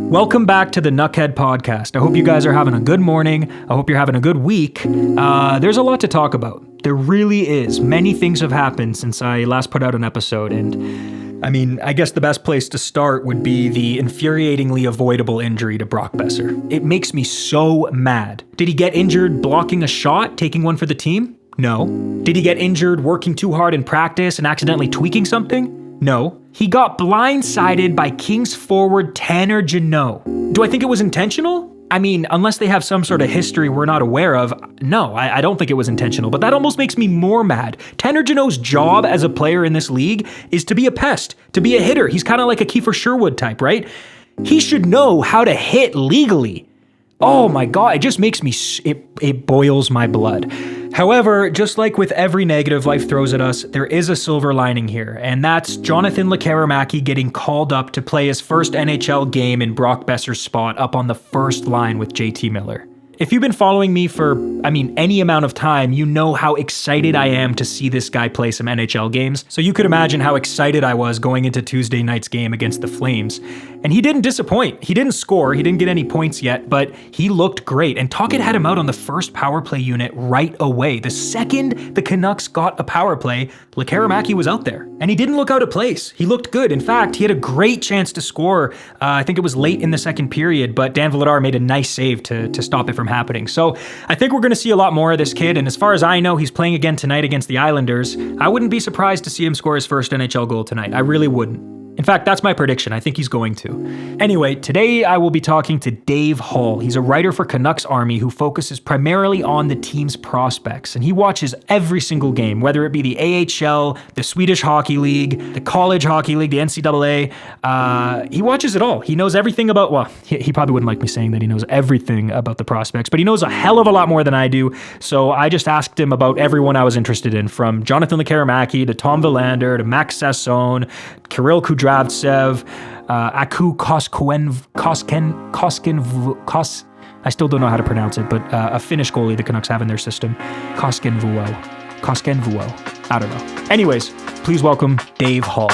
Welcome back to the Nuckhead podcast. I hope you guys are having a good morning. I hope you're having a good week. There's a lot to talk about. There really is. Many things have happened since I last put out an episode, and I guess the best place to start would be the infuriatingly avoidable injury to Brock Boeser. It makes me so mad. Did he get injured blocking a shot, taking one for the team? No. Did he get injured working too hard in practice and accidentally tweaking something? No. He got blindsided by Kings forward Tanner Jeannot. Do I think it was intentional? Unless they have some sort of history we're not aware of, no, I don't think it was intentional, but that almost makes me more mad. Tanner Jeannot's job as a player in this league is to be a pest, to be a hitter. He's kind of like a Kiefer Sherwood type, right? He should know how to hit legally. Oh my God, it just makes me, it boils my blood. However, just like with every negative life throws at us, there is a silver lining here, and that's Jonathan Lekkerimäki getting called up to play his first NHL game in Brock Boeser's spot up on the first line with JT Miller. If you've been following me for, any amount of time, you know how excited I am to see this guy play some NHL games. So you could imagine how excited I was going into Tuesday night's game against the Flames. And he didn't disappoint. He didn't score. He didn't get any points yet, but he looked great. And Tocchet had him out on the first power play unit right away. The second the Canucks got a power play, Lekkerimäki was out there. And he didn't look out of place. He looked good. In fact, he had a great chance to score. I think it was late in the second period, but Dan Vladar made a nice save to stop it from happening. So I think we're going to see a lot more of this kid. And as far as I know, he's playing again tonight against the Islanders. I wouldn't be surprised to see him score his first NHL goal tonight. I really wouldn't. In fact, that's my prediction. I think he's going to. Anyway, today I will be talking to Dave Hall. He's a writer for Canucks Army who focuses primarily on the team's prospects, and he watches every single game, whether it be the AHL, the Swedish Hockey League, the College Hockey League, the NCAA. He watches it all. He knows everything about, well, he probably wouldn't like me saying that he knows everything about the prospects, but he knows a hell of a lot more than I do. So I just asked him about everyone I was interested in, from Jonathan Lekkerimäki to Tom Willander to Max Sasson, Kirill Kudryavtsev, Aku Koskenvuo, I still don't know how to pronounce it, but a Finnish goalie the Canucks have in their system. Koskenvuo. I don't know. Anyways, please welcome Dave Hall.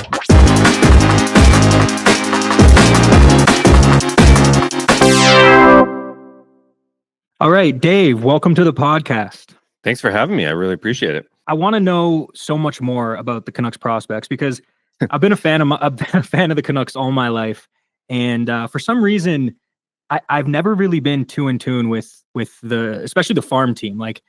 All right, Dave, welcome to the podcast. Thanks for having me. I really appreciate it. I want to know so much more about the Canucks prospects because I've been a fan of the Canucks all my life, and for some reason, I've never really been too in tune with especially the farm team, like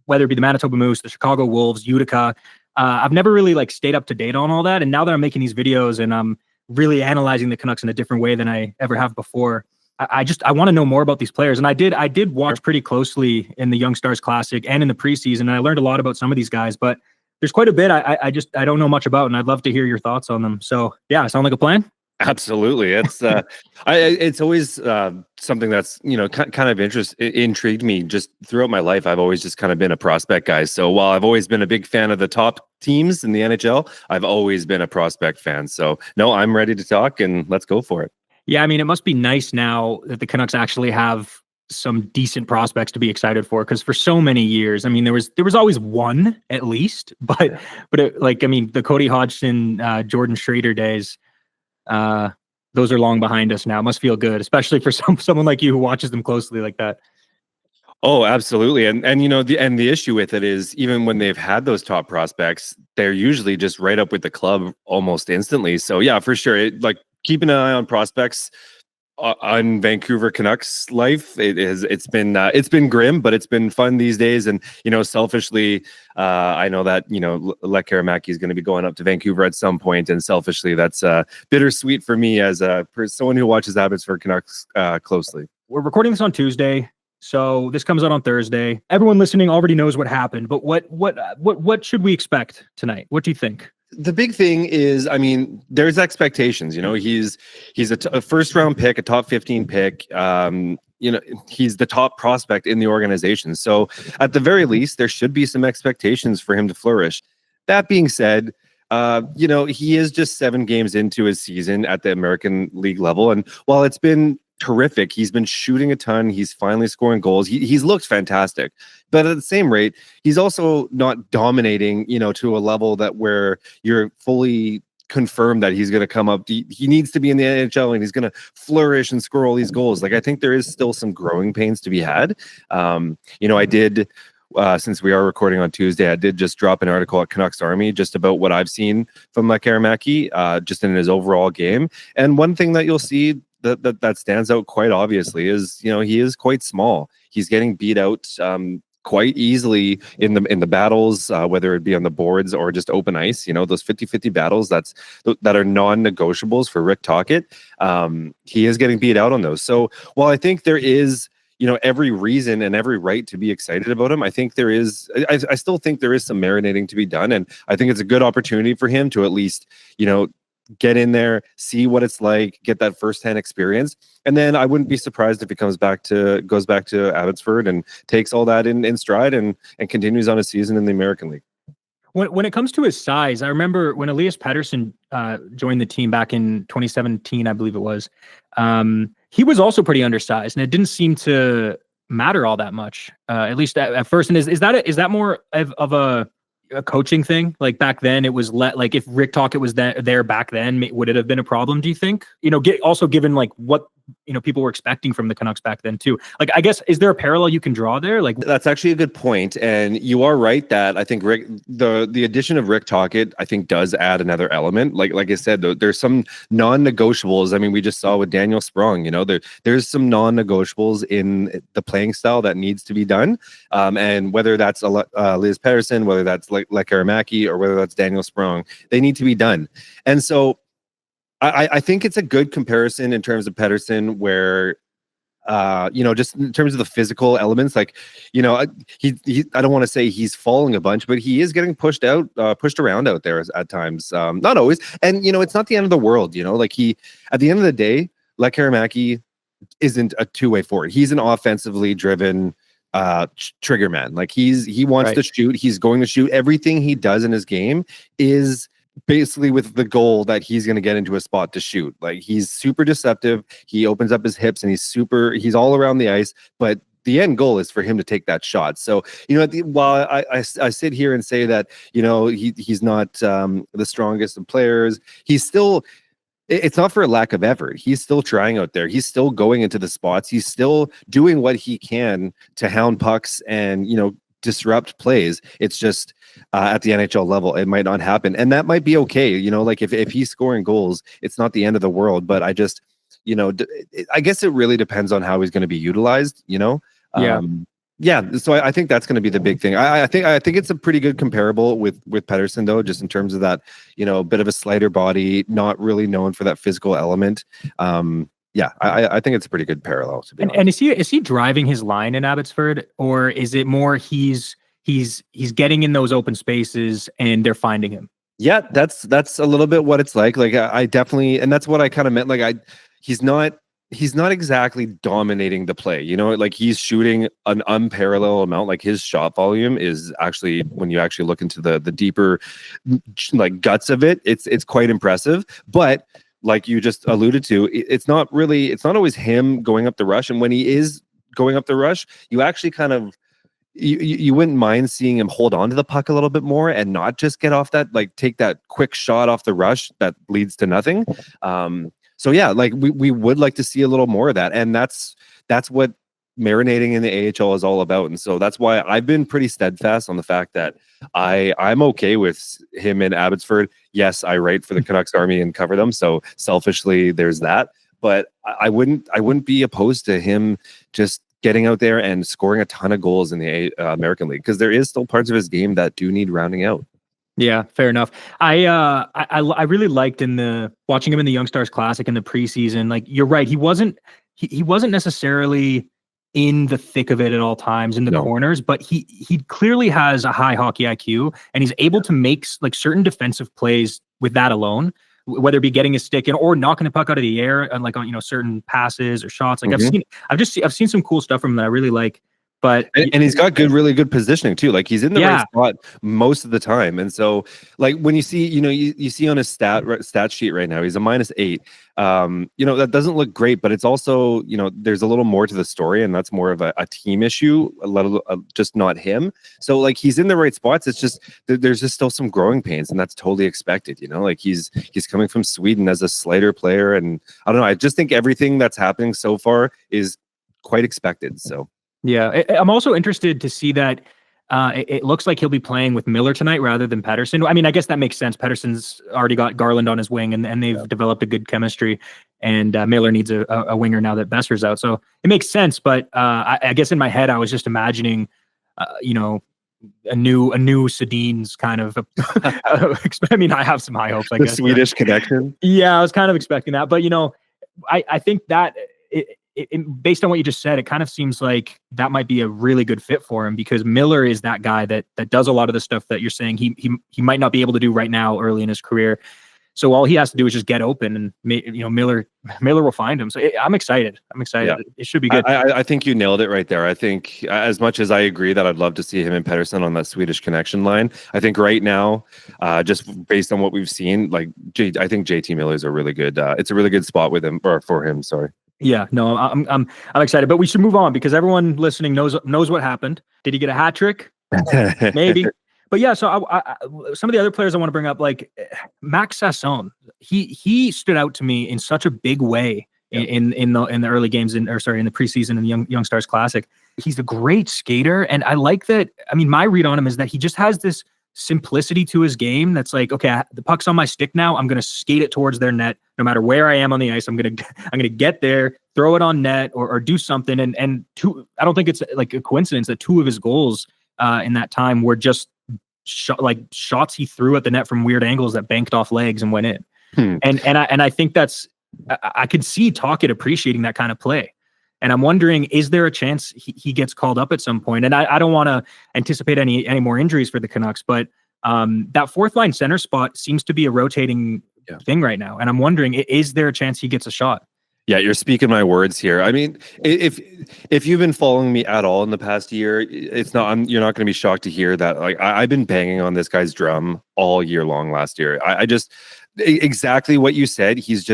whether it be the Manitoba Moose, the Chicago Wolves, Utica. I've never really stayed up to date on all that, and now that I'm making these videos and I'm really analyzing the Canucks in a different way than I ever have before, I want to know more about these players. And I did watch pretty closely in the Young Stars Classic and in the preseason, and I learned a lot about some of these guys, but there's quite a bit I don't know much about, and I'd love to hear your thoughts on them. So yeah, sound like a plan? Absolutely. It's it's always something that's kind of intrigued me just throughout my life. I've always just kind of been a prospect guy. So while I've always been a big fan of the top teams in the NHL, I've always been a prospect fan. So no, I'm ready to talk, and let's go for it. Yeah, it must be nice now that the Canucks actually have some decent prospects to be excited for, because for so many years, there was always one at least, but the Cody Hodgson, Jordan Schrader days, those are long behind us now. It must feel good, especially for someone like you who watches them closely like that. Oh, absolutely. And the issue with it is, even when they've had those top prospects, they're usually just right up with the club almost instantly. So yeah, for sure. Keeping an eye on prospects on Vancouver Canucks life, it's been grim, but it's been fun these days. And selfishly, I know that Lekkerimäki is going to be going up to Vancouver at some point, and selfishly, that's bittersweet for me as someone who watches Abbotsford Canucks closely. We're recording this on Tuesday, so this comes out on Thursday. Everyone listening already knows what happened, but what should we expect tonight? What do you think? The big thing is, there's expectations. He's a first round pick, a top 15 pick. He's the top prospect in the organization. So at the very least, there should be some expectations for him to flourish. That being said, he is just 7 games into his season at the American League level. And while it's been terrific, he's been shooting a ton. He's finally scoring goals. He's looked fantastic. But at the same rate, he's also not dominating, to a level that where you're fully confirm that he's going to come up. He needs to be in the NHL and he's going to flourish and score all these goals. Like, I think there is still some growing pains to be had. I did, since we are recording on Tuesday, I did just drop an article at Canucks Army just about what I've seen from Lekkerimäki, just in his overall game. And one thing that you'll see that stands out quite obviously is, he is quite small. He's getting beat out quite easily in the battles, whether it be on the boards or just open ice. Those 50-50 battles that are non-negotiables for Rick Tocchet. He is getting beat out on those. So while I think there is every reason and every right to be excited about him, I think there is I still think there is some marinating to be done, and I think it's a good opportunity for him to at least get in there, see what it's like, get that firsthand experience. And then I wouldn't be surprised if he goes back to Abbotsford and takes all that in stride and continues on his season in the American League. When it comes to his size, I remember when Elias Pettersson joined the team back in 2017, I believe it was, he was also pretty undersized, and it didn't seem to matter all that much, at least at first. And is that more of a coaching thing? Like back then it was like if Rick Tocchet was there back then, would it have been a problem, do you think? Also given like what people were expecting from the Canucks back then too. Like, I guess, is there a parallel you can draw there? Like, that's actually a good point, and you are right that I think the addition of Rick Tocchet, I think, does add another element. Like I said, there's some non-negotiables. I mean, we just saw with Daniel Sprong, there's some non-negotiables in the playing style that needs to be done, and whether that's Elias Pettersson, whether that's Lekkerimäki, or whether that's Daniel Sprong, they need to be done. And so I think it's a good comparison in terms of Pettersson, where, just in terms of the physical elements, like, he I don't want to say he's falling a bunch, but he is getting pushed around out there at times. Not always. And, it's not the end of the world, like at the end of the day, Lekkerimäki isn't a two-way forward. He's an offensively driven trigger man. Like he wants to shoot. He's going to shoot. Everything he does in his game is basically with the goal that he's going to get into a spot to shoot. Like, he's super deceptive. He opens up his hips and he's all around the ice, but the end goal is for him to take that shot. So, while I sit here and say that, he's not the strongest of players, he's still, it's not for a lack of effort. He's still trying out there. He's still going into the spots. He's still doing what he can to hound pucks and, disrupt plays. It's just at the NHL level, it might not happen, and that might be okay. Like if he's scoring goals, it's not the end of the world. But I just, I guess it really depends on how he's going to be utilized. So I think that's going to be the big thing. I think it's a pretty good comparable with Pettersson, though, just in terms of that, bit of a slighter body, not really known for that physical element. I think it's a pretty good parallel, to be honest. And is he driving his line in Abbotsford, or is it more he's getting in those open spaces and they're finding him? Yeah, that's a little bit what it's like. Like, I definitely, and that's what I kind of meant. Like, he's not exactly dominating the play. Like, he's shooting an unparalleled amount. Like, his shot volume is actually, when you actually look into the deeper like guts of it, it's quite impressive. But like you just alluded to, it's not always him going up the rush. And when he is going up the rush, you actually kind of, you wouldn't mind seeing him hold on to the puck a little bit more and not just get off that, like, take that quick shot off the rush that leads to nothing. So yeah, like we would like to see a little more of that. And that's what marinating in the AHL is all about. And so that's why I've been pretty steadfast on the fact that I'm okay with him in Abbotsford. Yes, I write for the Canucks Army and cover them, so selfishly there's that. But I wouldn't be opposed to him just getting out there and scoring a ton of goals in the American League, because there is still parts of his game that do need rounding out. Yeah, fair enough. I really liked watching him in the Young Stars Classic in the preseason. Like, you're right, he wasn't necessarily in the thick of it at all times in the corners, but he clearly has a high hockey IQ, and he's able to make like certain defensive plays with that alone, whether it be getting his stick in or knocking the puck out of the air and like on certain passes or shots. Like, I've seen some cool stuff from him that I really like. But and he's got really good positioning too. Like he's in the right spot most of the time. And so like when you see, you see on his stat sheet right now, he's a -8. That doesn't look great, but it's also, there's a little more to the story, and that's more of a team issue, just not him. So like he's in the right spots. It's just there's just still some growing pains, and that's totally expected. Like he's coming from Sweden as a slighter player, and I don't know. I just think everything that's happening so far is quite expected. So. Yeah, I'm also interested to see that it looks like he'll be playing with Miller tonight rather than Pettersson. I mean, I guess that makes sense. Pettersson's already got Garland on his wing, and they've developed a good chemistry, and Miller needs a winger now that Boeser's out. So it makes sense, but I guess in my head, I was just imagining, a new Sedin's kind of. I mean, I have some high hopes, I guess. The Swedish connection? Yeah, I was kind of expecting that, but, I think that based on what you just said, it kind of seems like that might be a really good fit for him, because Miller is that guy that does a lot of the stuff that you're saying he might not be able to do right now early in his career. So all he has to do is just get open, and Miller will find him. So I'm excited. Yeah. It should be good. I think you nailed it right there. I think as much as I agree that I'd love to see him and Pettersson on that Swedish connection line, I think right now, just based on what we've seen, like I think JT Miller is a really good. It's a really good spot with him or for him. Sorry. Yeah, no, I'm excited, but we should move on because everyone listening knows what happened. Did he get a hat trick? Maybe. But yeah, so I, some of the other players I want to bring up, like Max Sasson, he stood out to me in such a big way in the early games in the preseason in the Young Stars Classic. He's a great skater, and I like that. I mean, my read on him is that he just has this simplicity to his game that's like, okay, the puck's on my stick now. I'm going to skate it towards their net, no matter where I am on the ice. I'm going to get there, throw it on net, or do something. And I don't think it's like a coincidence that 2 of his goals in that time were just shots he threw at the net from weird angles that banked off legs and went in. And I think that's, I could see Tocchet appreciating that kind of play. And I'm wondering, is there a chance he gets called up at some point? And I don't want to anticipate any more injuries for the Canucks, but that fourth line center spot seems to be a rotating thing right now. And I'm wondering, is there a chance he gets a shot? Yeah, you're speaking my words here. I mean, if you've been following me at all in the past year, you're not going to be shocked to hear that. Like I've been banging on this guy's drum all year long last year. I just exactly what you said. He's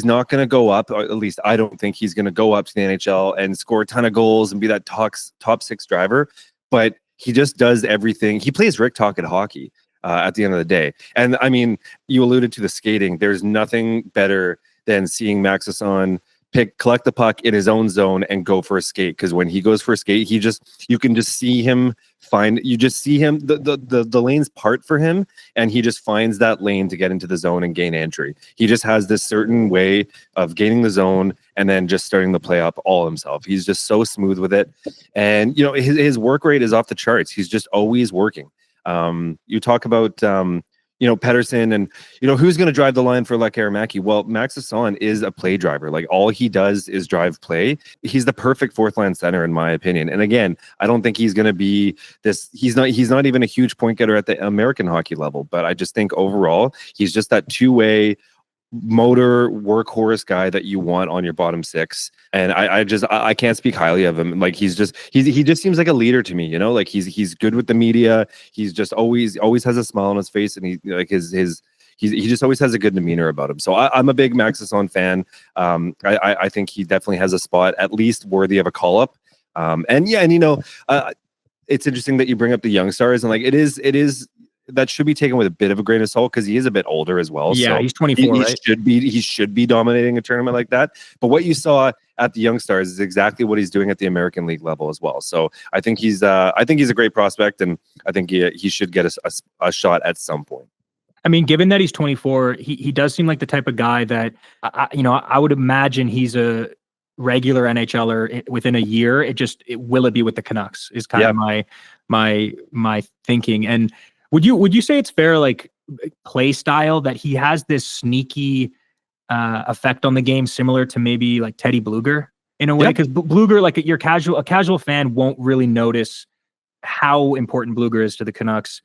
not going to go up. Or at least I don't think he's going to go up to the NHL and score a ton of goals and be that top 6 driver. But he just does everything. He plays Rick Tocchet hockey at the end of the day. And I mean, you alluded to the skating. There's nothing better than seeing Max Sasson collect the puck in his own zone and go for a skate. Because when he goes for a skate, you can just see him the lanes part for him, and he just finds that lane to get into the zone and gain entry. He just has this certain way of gaining the zone and then just starting the play up all himself. He's just so smooth with it. And, his work rate is off the charts. He's just always working. You talk about, Pettersson and, who's going to drive the line for Lekkerimäki? Well, Max Sasson is a play driver. Like all he does is drive play. He's the perfect fourth line center, in my opinion. And again, I don't think he's going to be this. He's not even a huge point getter at the American hockey level, but I just think overall, he's just that two-way motor workhorse guy that you want on your bottom 6. And I can't speak highly of him. Like he just seems like a leader to me, like he's good with the media. He's just always has a smile on his face, and he just always has a good demeanor about him. So I'm a big Max Sasson fan. I think he definitely has a spot at least worthy of a call up. It's interesting that you bring up the young stars, and like it is that should be taken with a bit of a grain of salt because he is a bit older as well. Yeah, so he's 24, right? He should be dominating a tournament like that. But what you saw at the Young Stars is exactly what he's doing at the American League level as well. So I think he's a great prospect, and I think he should get a shot at some point. I mean, given that he's 24, he does seem like the type of guy that I would imagine he's a regular NHLer within a year. Will it be with the Canucks is kind of my thinking. And would you say it's fair, like play style, that he has this sneaky effect on the game, similar to maybe like Teddy Bluger in a way? Because Bluger, like a casual fan won't really notice how important Bluger is to the Canucks.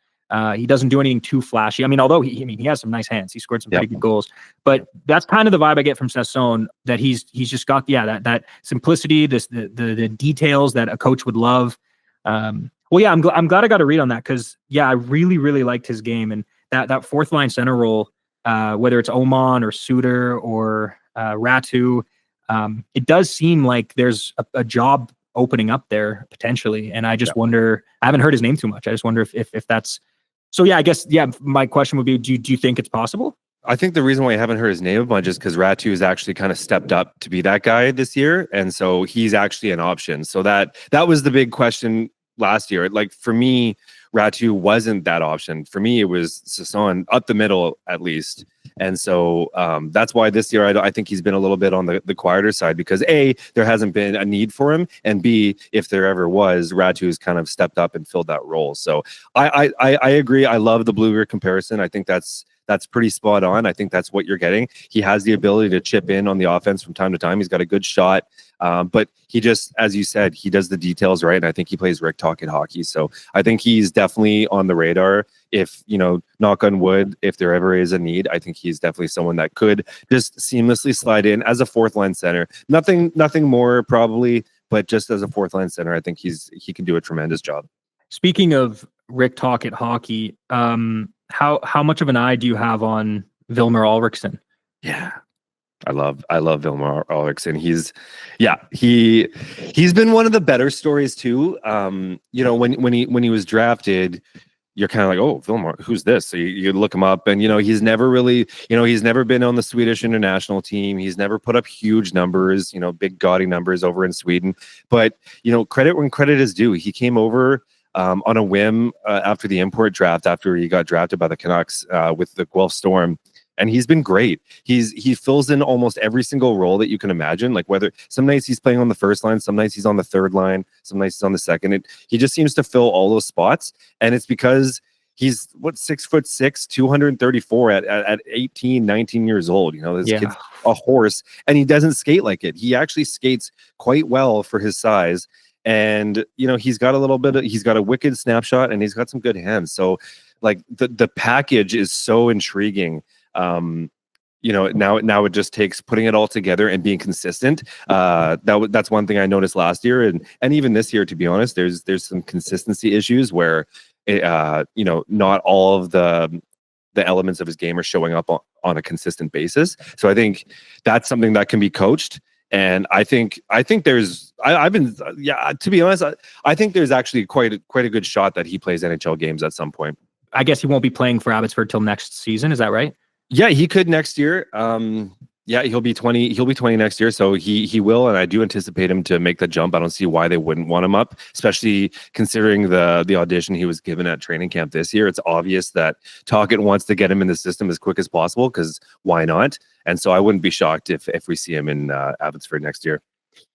He doesn't do anything too flashy. I mean, although he has some nice hands. He scored some pretty good goals. But that's kind of the vibe I get from Sasson, that he's just got that simplicity, the details that a coach would love. I'm glad I got a read on that, because I really, really liked his game, and that fourth line center role, whether it's Oman or Suter or Ratu, it does seem like there's a job opening up there potentially. And I just wonder, I haven't heard his name too much. I just wonder if that's, so I guess, my question would be, do you think it's possible? I think the reason why I haven't heard his name a bunch is because Ratu has actually kind of stepped up to be that guy this year. And so he's actually an option. So that was the big question last year. Like, for me, Ratu wasn't that option. For me, it was Sasson up the middle, at least. And so that's why this year I think he's been a little bit on the quieter side, because A, there hasn't been a need for him, and B, if there ever was, Ratu's kind of stepped up and filled that role. So I agree. I love the Blueger comparison. I think that's pretty spot on. I think that's what you're getting. He has the ability to chip in on the offense from time to time. He's got a good shot. But he just, as you said, he does the details right. And I think he plays Rick Tocchet hockey. So I think he's definitely on the radar. If, knock on wood, if there ever is a need, I think he's definitely someone that could just seamlessly slide in as a fourth line center. Nothing more probably, but just as a fourth line center, I think he can do a tremendous job. Speaking of Rick Tocchet hockey, how much of an eye do you have on Vilmer Alriksson? Yeah, I love Vilmer Alriksson. He's been one of the better stories too. When he was drafted, you're kind of like, oh, Vilmer, who's this? So you look him up, and he's never really, he's never been on the Swedish international team. He's never put up huge numbers, big gaudy numbers over in Sweden. But credit when credit is due. He came over on a whim after the import draft, after he got drafted by the Canucks with the Guelph Storm. And he's been great. He fills in almost every single role that you can imagine. Like, whether some nights he's playing on the first line, some nights he's on the third line, some nights he's on the second. He just seems to fill all those spots. And it's because he's 6'6", 234 at 18, 19 years old. This kid's a horse, and he doesn't skate like it. He actually skates quite well for his size. And he's got he's got a wicked snapshot, and he's got some good hands. So like the package is so intriguing. Now it just takes putting it all together and being consistent. That's one thing I noticed last year, and even this year, to be honest, there's some consistency issues where not all of the elements of his game are showing up on a consistent basis. So I think that's something that can be coached. And I think there's to be honest, I think there's actually quite a good shot that he plays NHL games at some point. I guess he won't be playing for Abbotsford till next season. Is that right? Yeah, he could next year. He'll be 20. He'll be 20 next year, so he will, and I do anticipate him to make the jump. I don't see why they wouldn't want him up, especially considering the audition he was given at training camp this year. It's obvious that Tocchet wants to get him in the system as quick as possible, because why not? And so I wouldn't be shocked if we see him in Abbotsford next year.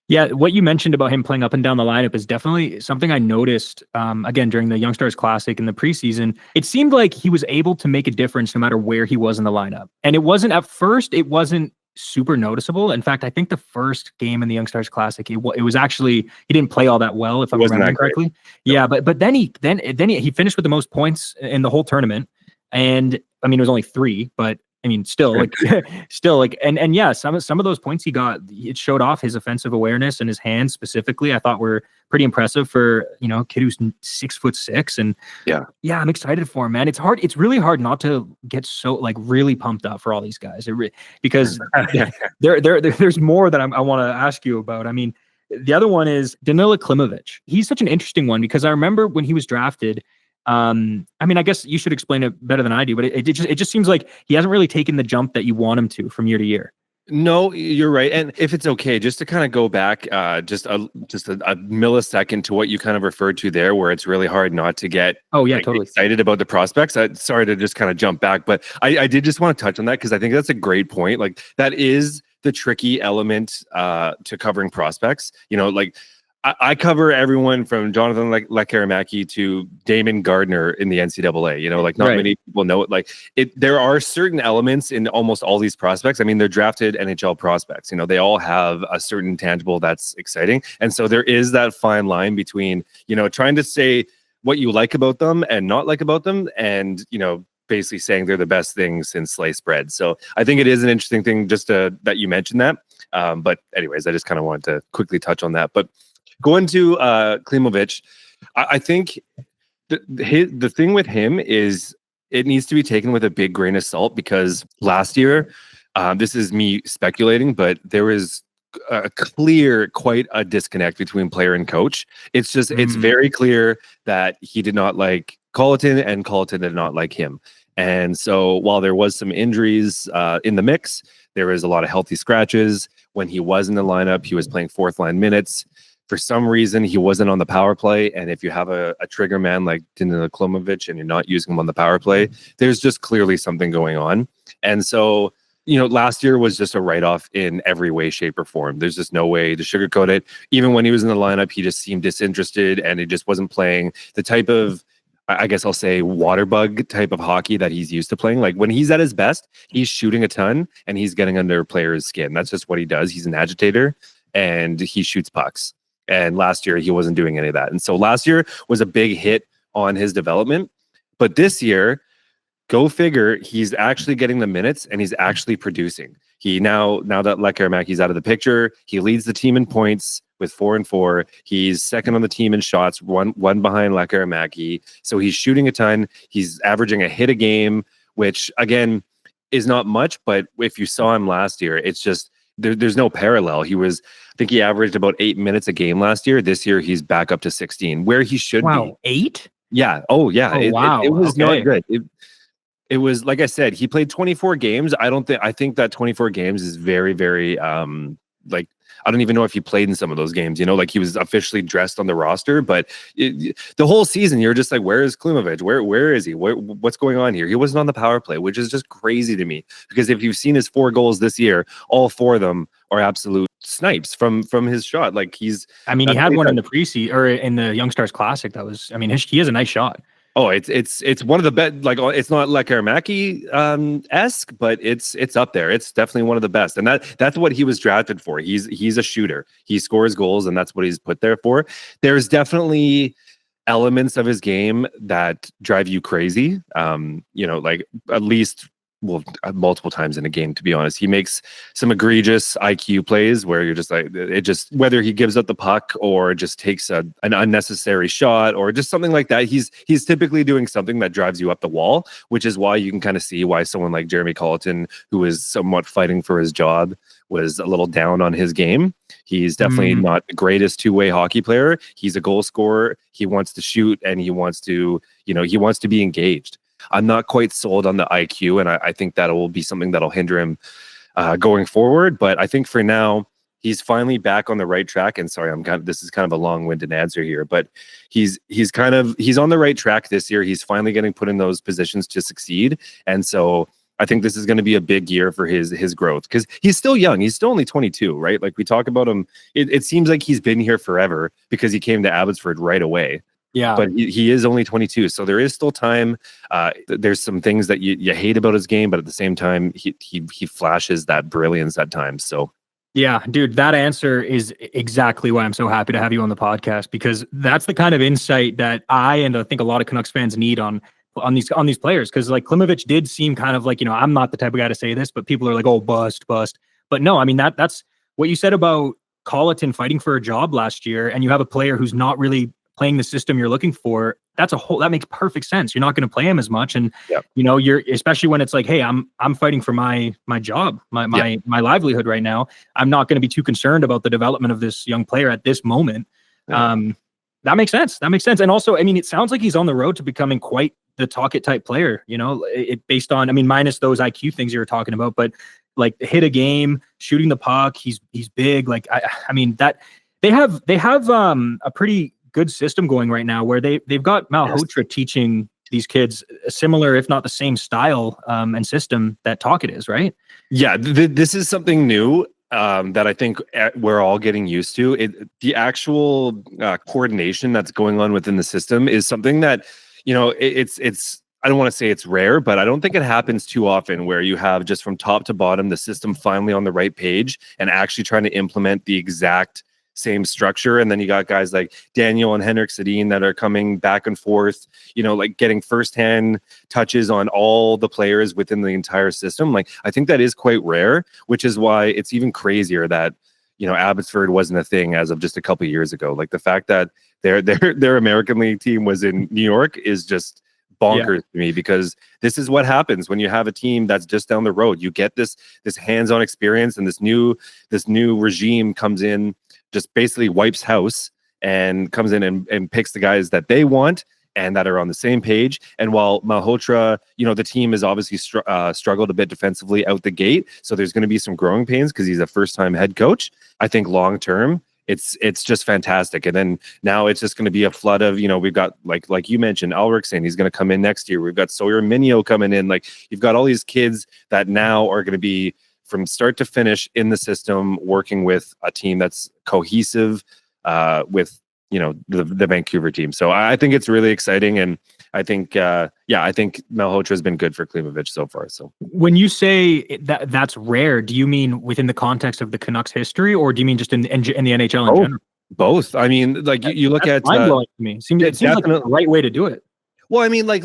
Yeah, what you mentioned about him playing up and down the lineup is definitely something I noticed, again, during the Youngstars Classic in the preseason. It seemed like he was able to make a difference no matter where he was in the lineup. And it wasn't super noticeable. In fact, I think the first game in the Youngstars Classic, it was actually, he didn't play all that well, if I'm remembering correctly. Yeah, but then he finished with the most points in the whole tournament. And I mean, it was only 3, but I mean, still, and yeah, some of those points he got, it showed off his offensive awareness, and his hands specifically, I thought were pretty impressive for, a kid who's 6'6", and I'm excited for him, man. It's really hard not to get so really pumped up for all these guys, because there's more that I want to ask you about. I mean, the other one is Danila Klimovich. He's such an interesting one, because I remember when he was drafted, I mean, I guess you should explain it better than I do, but it just seems like he hasn't really taken the jump that you want him to from year to year. No, you're right. And if it's okay, just to kind of go back just a millisecond to what you kind of referred to there, where it's really hard not to get totally excited about the prospects. Sorry to just kind of jump back, but I did just want to touch on that, because I think that's a great point. Like, that is the tricky element to covering prospects. I cover everyone from Jonathan Lekkerimäki to Damon Gardner in the NCAA. Not many people know it. There are certain elements in almost all these prospects. I mean, they're drafted NHL prospects. They all have a certain tangible that's exciting. And so there is that fine line between, trying to say, what you like about them and not like about them, and basically saying they're the best thing since sliced bread. So I think it is an interesting thing just that you mentioned that. But anyways, I just kind of wanted to quickly touch on that. But going to Klimovich, I think the thing with him is it needs to be taken with a big grain of salt, because last year, this is me speculating, but there was quite a disconnect between player and coach. It's very clear that he did not like Colleton and Colleton did not like him. And so while there was some injuries in the mix, there was a lot of healthy scratches. When he was in the lineup, he was playing fourth line minutes. For some reason, he wasn't on the power play. And if you have a trigger man like Danila Klimovich and you're not using him on the power play, there's just clearly something going on. And so, last year was just a write-off in every way, shape, or form. There's just no way to sugarcoat it. Even when he was in the lineup, he just seemed disinterested and he just wasn't playing the type of, I guess I'll say, water bug type of hockey that he's used to playing. Like when he's at his best, he's shooting a ton and he's getting under players' skin. That's just what he does. He's an agitator and he shoots pucks. And last year, he wasn't doing any of that. And so last year was a big hit on his development. But this year, go figure, he's actually getting the minutes and he's actually producing. Now that Lekkerimäki's out of the picture, he leads the team in points with 4-4. He's second on the team in shots, one behind Lekkerimäki. So he's shooting a ton. He's averaging a hit a game, which again is not much. But if you saw him last year, it's just there's no parallel. I think he averaged about 8 minutes a game last year. This year he's back up to 16, where he should be. Wow, 8? Yeah. Oh yeah. Wow. It was not good. It was, like I said, he played 24 games. I think that 24 games is very, very I don't even know if he played in some of those games, like he was officially dressed on the roster, but the whole season you're just like, where is Klimovich? Where is he? What's going on here? He wasn't on the power play, which is just crazy to me, because if you've seen his 4 goals this year, all 4 of them are absolute snipes from his shot. Like he had one in the preseason or in the Young Stars Classic. He has a nice shot. Oh, it's one of the best. Like, it's not Lekkerimäki esque, but it's up there. It's definitely one of the best, and that's what he was drafted for. He's a shooter. He scores goals, and that's what he's put there for. There's definitely elements of his game that drive you crazy. Like at least multiple times in a game, to be honest. He makes some egregious IQ plays where you're just like, whether he gives up the puck or just takes an unnecessary shot or just something like that. He's typically doing something that drives you up the wall, which is why you can kind of see why someone like Jeremy Colleton, who is somewhat fighting for his job, was a little down on his game. He's definitely not the greatest two-way hockey player. He's a goal scorer. He wants to shoot and he wants to be engaged. I'm not quite sold on the IQ, and I think that will be something that'll hinder him going forward. But I think for now, he's finally back on the right track. And sorry, this is kind of a long-winded answer here, but he's on the right track this year. He's finally getting put in those positions to succeed, and so I think this is going to be a big year for his growth, because he's still young. He's still only 22, right? Like we talk about him, it seems like he's been here forever because he came to Abbotsford right away. Yeah, but he is only 22, so there is still time. There's some things that you hate about his game, but at the same time, he flashes that brilliance at times. So, yeah, dude, that answer is exactly why I'm so happy to have you on the podcast, because that's the kind of insight that I think a lot of Canucks fans need on these players. Because like Klimovich did seem kind of like, I'm not the type of guy to say this, but people are like, oh, bust. But no, I mean that's what you said about Colleton fighting for a job last year, and you have a player who's not really playing the system you're looking for. That makes perfect sense. You're not going to play him as much, and you're, especially when it's like, hey, I'm fighting for my job, my livelihood right now. I'm not going to be too concerned about the development of this young player at this moment. That makes sense. And also, I mean, it sounds like he's on the road to becoming quite the talk it type player. Based on, I mean, minus those IQ things you were talking about, but like hit a game, shooting the puck, he's big. Like I mean that they have a pretty good system going right now where they've got Malhotra teaching these kids a similar, if not the same style and system that Talkit is, right? Yeah, this is something new that I think we're all getting used to. The actual coordination that's going on within the system is something that, it's I don't want to say it's rare, but I don't think it happens too often where you have just from top to bottom the system finally on the right page and actually trying to implement the exact same structure. And then you got guys like Daniel and Henrik Sedin that are coming back and forth, like getting firsthand touches on all the players within the entire system. Like, I think that is quite rare, which is why it's even crazier that, Abbotsford wasn't a thing as of just a couple of years ago. Like, the fact that their American League team was in New York is just bonkers to me, because this is what happens when you have a team that's just down the road. You get this hands-on experience, and this new regime comes in, just basically wipes house and comes in and picks the guys that they want and that are on the same page. And while Malhotra, the team has obviously struggled a bit defensively out the gate, so there's going to be some growing pains because he's a first-time head coach. I think long-term, it's just fantastic. And then now it's just going to be a flood of, we've got like you mentioned, Alriksson, he's going to come in next year. We've got Sawyer Mynio coming in. Like, you've got all these kids that now are going to be from start to finish in the system, working with a team that's cohesive with, the Vancouver team. So I think it's really exciting. And I think, I think Malhotra has been good for Klimovich so far. So when you say that's rare, do you mean within the context of the Canucks history, or do you mean just in the NHL in general? Both. I mean, like you look at mind-blowing to me. It seems like the right way to do it. Well, I mean, like,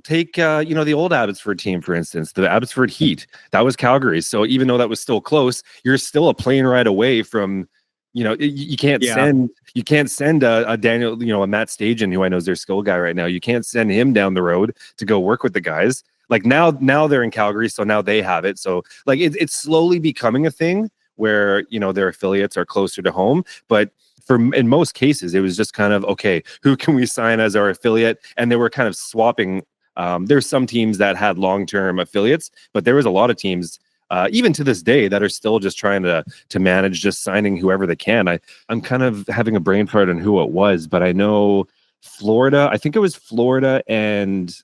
take the old Abbotsford team, for instance, the Abbotsford Heat. That was Calgary. So even though that was still close, you're still a plane ride away from, you can't send a Daniel, a Matt Stajan, who I know is their skill guy right now. You can't send him down the road to go work with the guys. Like, now they're in Calgary, so now they have it. So like it's slowly becoming a thing where, their affiliates are closer to home. But in most cases, it was just kind of, okay, who can we sign as our affiliate? And they were kind of swapping. There's some teams that had long-term affiliates, but there was a lot of teams, even to this day, that are still just trying to manage just signing whoever they can. I'm kind of having a brain fart on who it was, but I know Florida. I think it was Florida and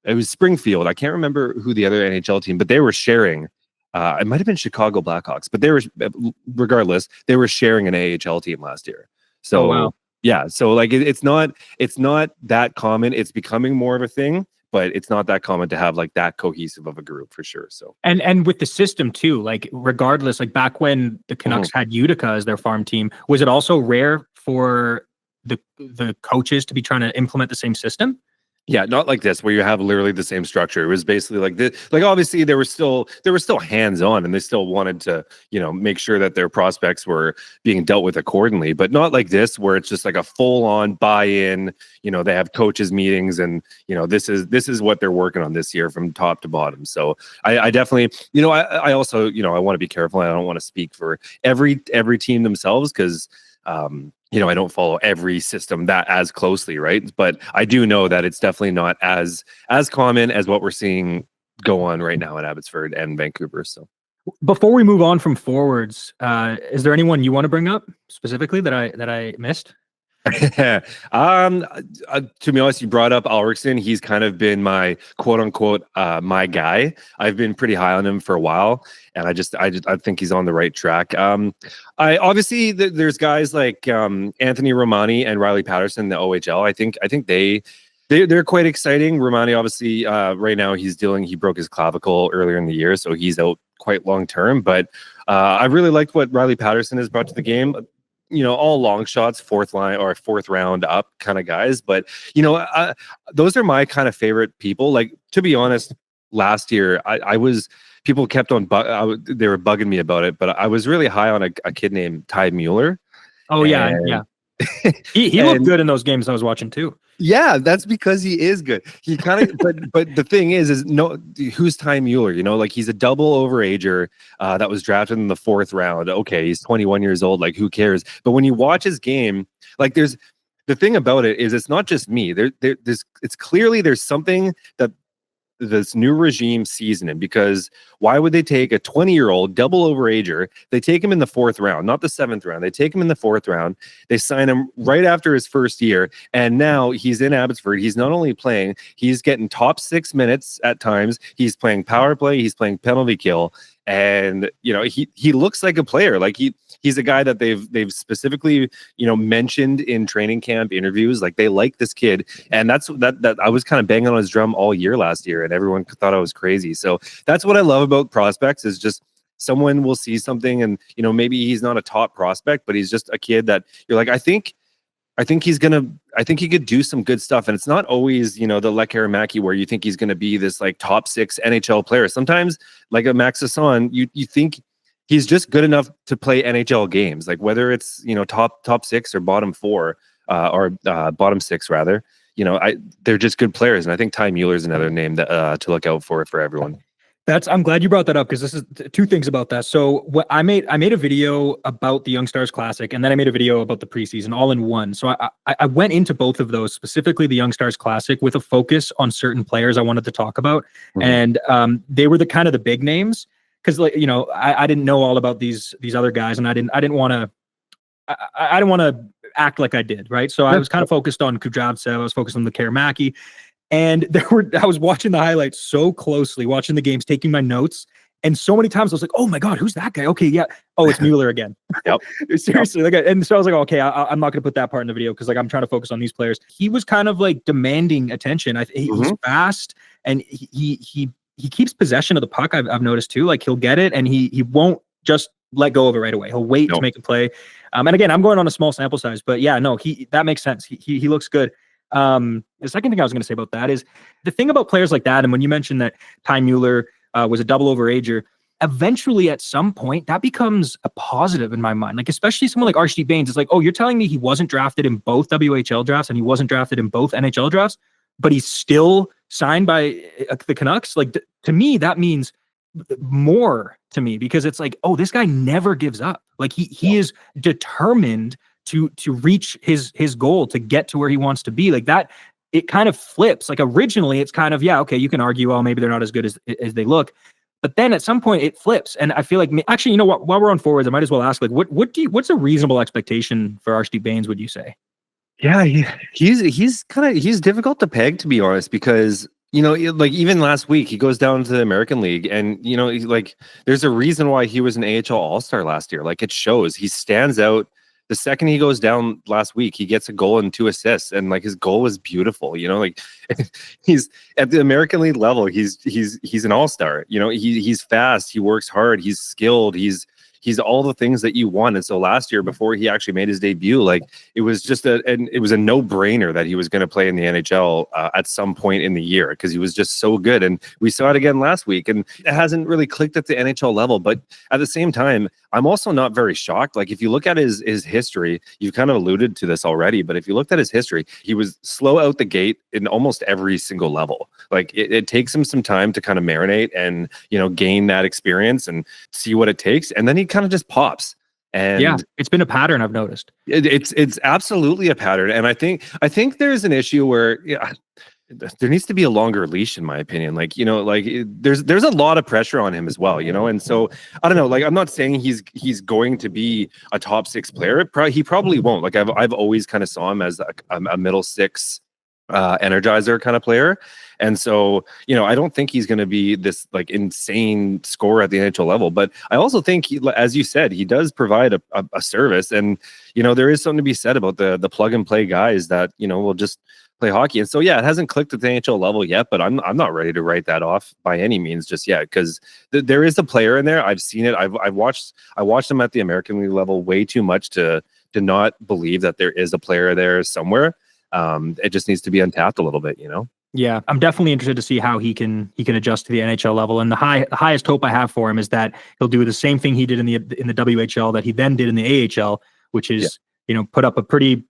it was Springfield. I can't remember who the other NHL team, but they were sharing. It might have been Chicago Blackhawks, but regardless, they were sharing an AHL team last year. So, wow. Yeah, so like it's not that common. It's becoming more of a thing, but it's not that common to have like that cohesive of a group, for sure. So and with the system too, like regardless, like back when the Canucks had Utica as their farm team, was it also rare for the coaches to be trying to implement the same system? Yeah, not like this where you have literally the same structure. It was basically like this. Like, obviously they were still hands-on, and they still wanted to, make sure that their prospects were being dealt with accordingly, but not like this where it's just like a full-on buy-in. They have coaches meetings, and this is what they're working on this year from top to bottom. So I definitely, I also, I want to be careful. I don't want to speak for every team themselves, because I don't follow every system that as closely, right? But I do know that it's definitely not as common as what we're seeing go on right now in Abbotsford and Vancouver. So before we move on from forwards, is there anyone you want to bring up specifically that I missed? To be honest, you brought up Alriksson. He's kind of been my quote unquote my guy. I've been pretty high on him for a while, and I think he's on the right track. I obviously there's guys like Anthony Romani and Riley Patterson in the OHL. I think they're quite exciting. Romani, obviously, right now he broke his clavicle earlier in the year, so he's out quite long term. But I really liked what Riley Patterson has brought to the game. All long shots, fourth line or fourth round up kind of guys. But, those are my kind of favorite people. Like, to be honest, last year, people kept on, they were bugging me about it, but I was really high on a kid named Ty Mueller. Oh, yeah. He looked good in those games I was watching too. Yeah, that's because he is good. He kind of, but the thing is no, who's Ty Mueller? Like, he's a double overager that was drafted in the fourth round. Okay, he's 21 years old. Like, who cares? But when you watch his game, like, the thing about it is, it's not just me. It's clearly there's something that this new regime sees in him, because why would they take a 20-year-old double overager? They take him in the fourth round, not the seventh round. They take him in the fourth round. They sign him right after his first year, and now he's in Abbotsford. He's not only playing, he's getting top 6 minutes at times. He's playing power play. He's playing penalty kill, and he looks like a player. Like, he's a guy that they've specifically mentioned in training camp interviews. Like, they like this kid, and that's that I was kind of banging on his drum all year last year, and everyone thought I was crazy. So that's what I love about prospects, is just someone will see something, and maybe he's not a top prospect, but he's just a kid that you're like, I think he could do some good stuff. And it's not always, the Lekkerimäki where you think he's going to be this like top 6 NHL player. Sometimes like a Max Sasson, you think he's just good enough to play NHL games, like whether it's, top 6 or bottom 4 or bottom 6 rather, they're just good players. And I think Ty Mueller is another name that, to look out for everyone. I'm glad you brought that up, because this is two things about that. So what I made a video about the Young Stars Classic, and then I made a video about the preseason all in one. So I went into both of those, specifically the Young Stars Classic, with a focus on certain players I wanted to talk about. And they were the kind of the big names, because I didn't know all about these other guys, and I didn't want to act like I did, right? So I was kind of focused on Kudryavtsev, I was focused on Lekkerimäki. And I was watching the highlights so closely, watching the games, taking my notes. And so many times I was like, oh my God, who's that guy? Okay, yeah. Oh, it's Mueller again. Yep. Seriously. Yep. And so I was like, okay, I'm not going to put that part in the video, because I'm trying to focus on these players. He was kind of like demanding attention. He's fast, and he keeps possession of the puck. I've noticed too. Like, he'll get it and he won't just let go of it right away. He'll wait to make a play. And again, I'm going on a small sample size, but yeah, no, that makes sense. He looks good. The second thing I was going to say about that is the thing about players like that. And when you mentioned that Ty Mueller was a double overager, eventually at some point that becomes a positive in my mind. Like, especially someone like Arshdeep Bains. It's like, oh, you're telling me he wasn't drafted in both WHL drafts and he wasn't drafted in both NHL drafts, but he's still signed by the Canucks. Like, to me, that means more to me, because it's like, oh, this guy never gives up. Like, he is determined to reach his goal, to get to where he wants to be. Like that, it kind of flips. Like, originally it's kind of, yeah, okay, you can argue, oh, maybe they're not as good as they look, but then at some point it flips. And I feel like, actually, you know what, while we're on forwards, I might as well ask, like, what's a reasonable expectation for Arshdeep Bains, would you say? Yeah, he's difficult to peg, to be honest, because like even last week he goes down to the American League, and like there's a reason why he was an AHL All-Star last year. Like, it shows. He stands out. The second he goes down last week, he gets a goal and 2 assists, and like his goal was beautiful. Like he's at the American League level. He's an all-star. He's fast. He works hard. He's skilled. He's all the things that you want. And so last year, before he actually made his debut, like it was just a no-brainer that he was going to play in the NHL at some point in the year, because he was just so good. And we saw it again last week, and it hasn't really clicked at the NHL level. But at the same time, I'm also not very shocked. Like, if you look at his history, you've kind of alluded to this already, but if you looked at his history, he was slow out the gate in almost every single level. Like, it takes him some time to kind of marinate and, gain that experience and see what it takes. And then he kind of just pops. And yeah, it's been a pattern, I've noticed. It's absolutely a pattern. And I think there's an issue where there needs to be a longer leash, in my opinion. Like, there's a lot of pressure on him as well, and so I don't know, like, I'm not saying he's going to be a top 6 player. He probably won't. Like, I've always kind of saw him as a middle 6 energizer kind of player. And so, I don't think he's going to be this like insane scorer at the NHL level, but I also think as you said, he does provide a service. And, there is something to be said about the plug and play guys that, will just play hockey. And so, yeah, it hasn't clicked at the NHL level yet, but I'm not ready to write that off by any means just yet, because there is a player in there. I've seen it. I watched him at the American League level way too much to not believe that there is a player there somewhere. It just needs to be untapped a little bit, Yeah, I'm definitely interested to see how he can adjust to the NHL level. And the highest hope I have for him is that he'll do the same thing he did in the WHL that he then did in the AHL, which is put up a pretty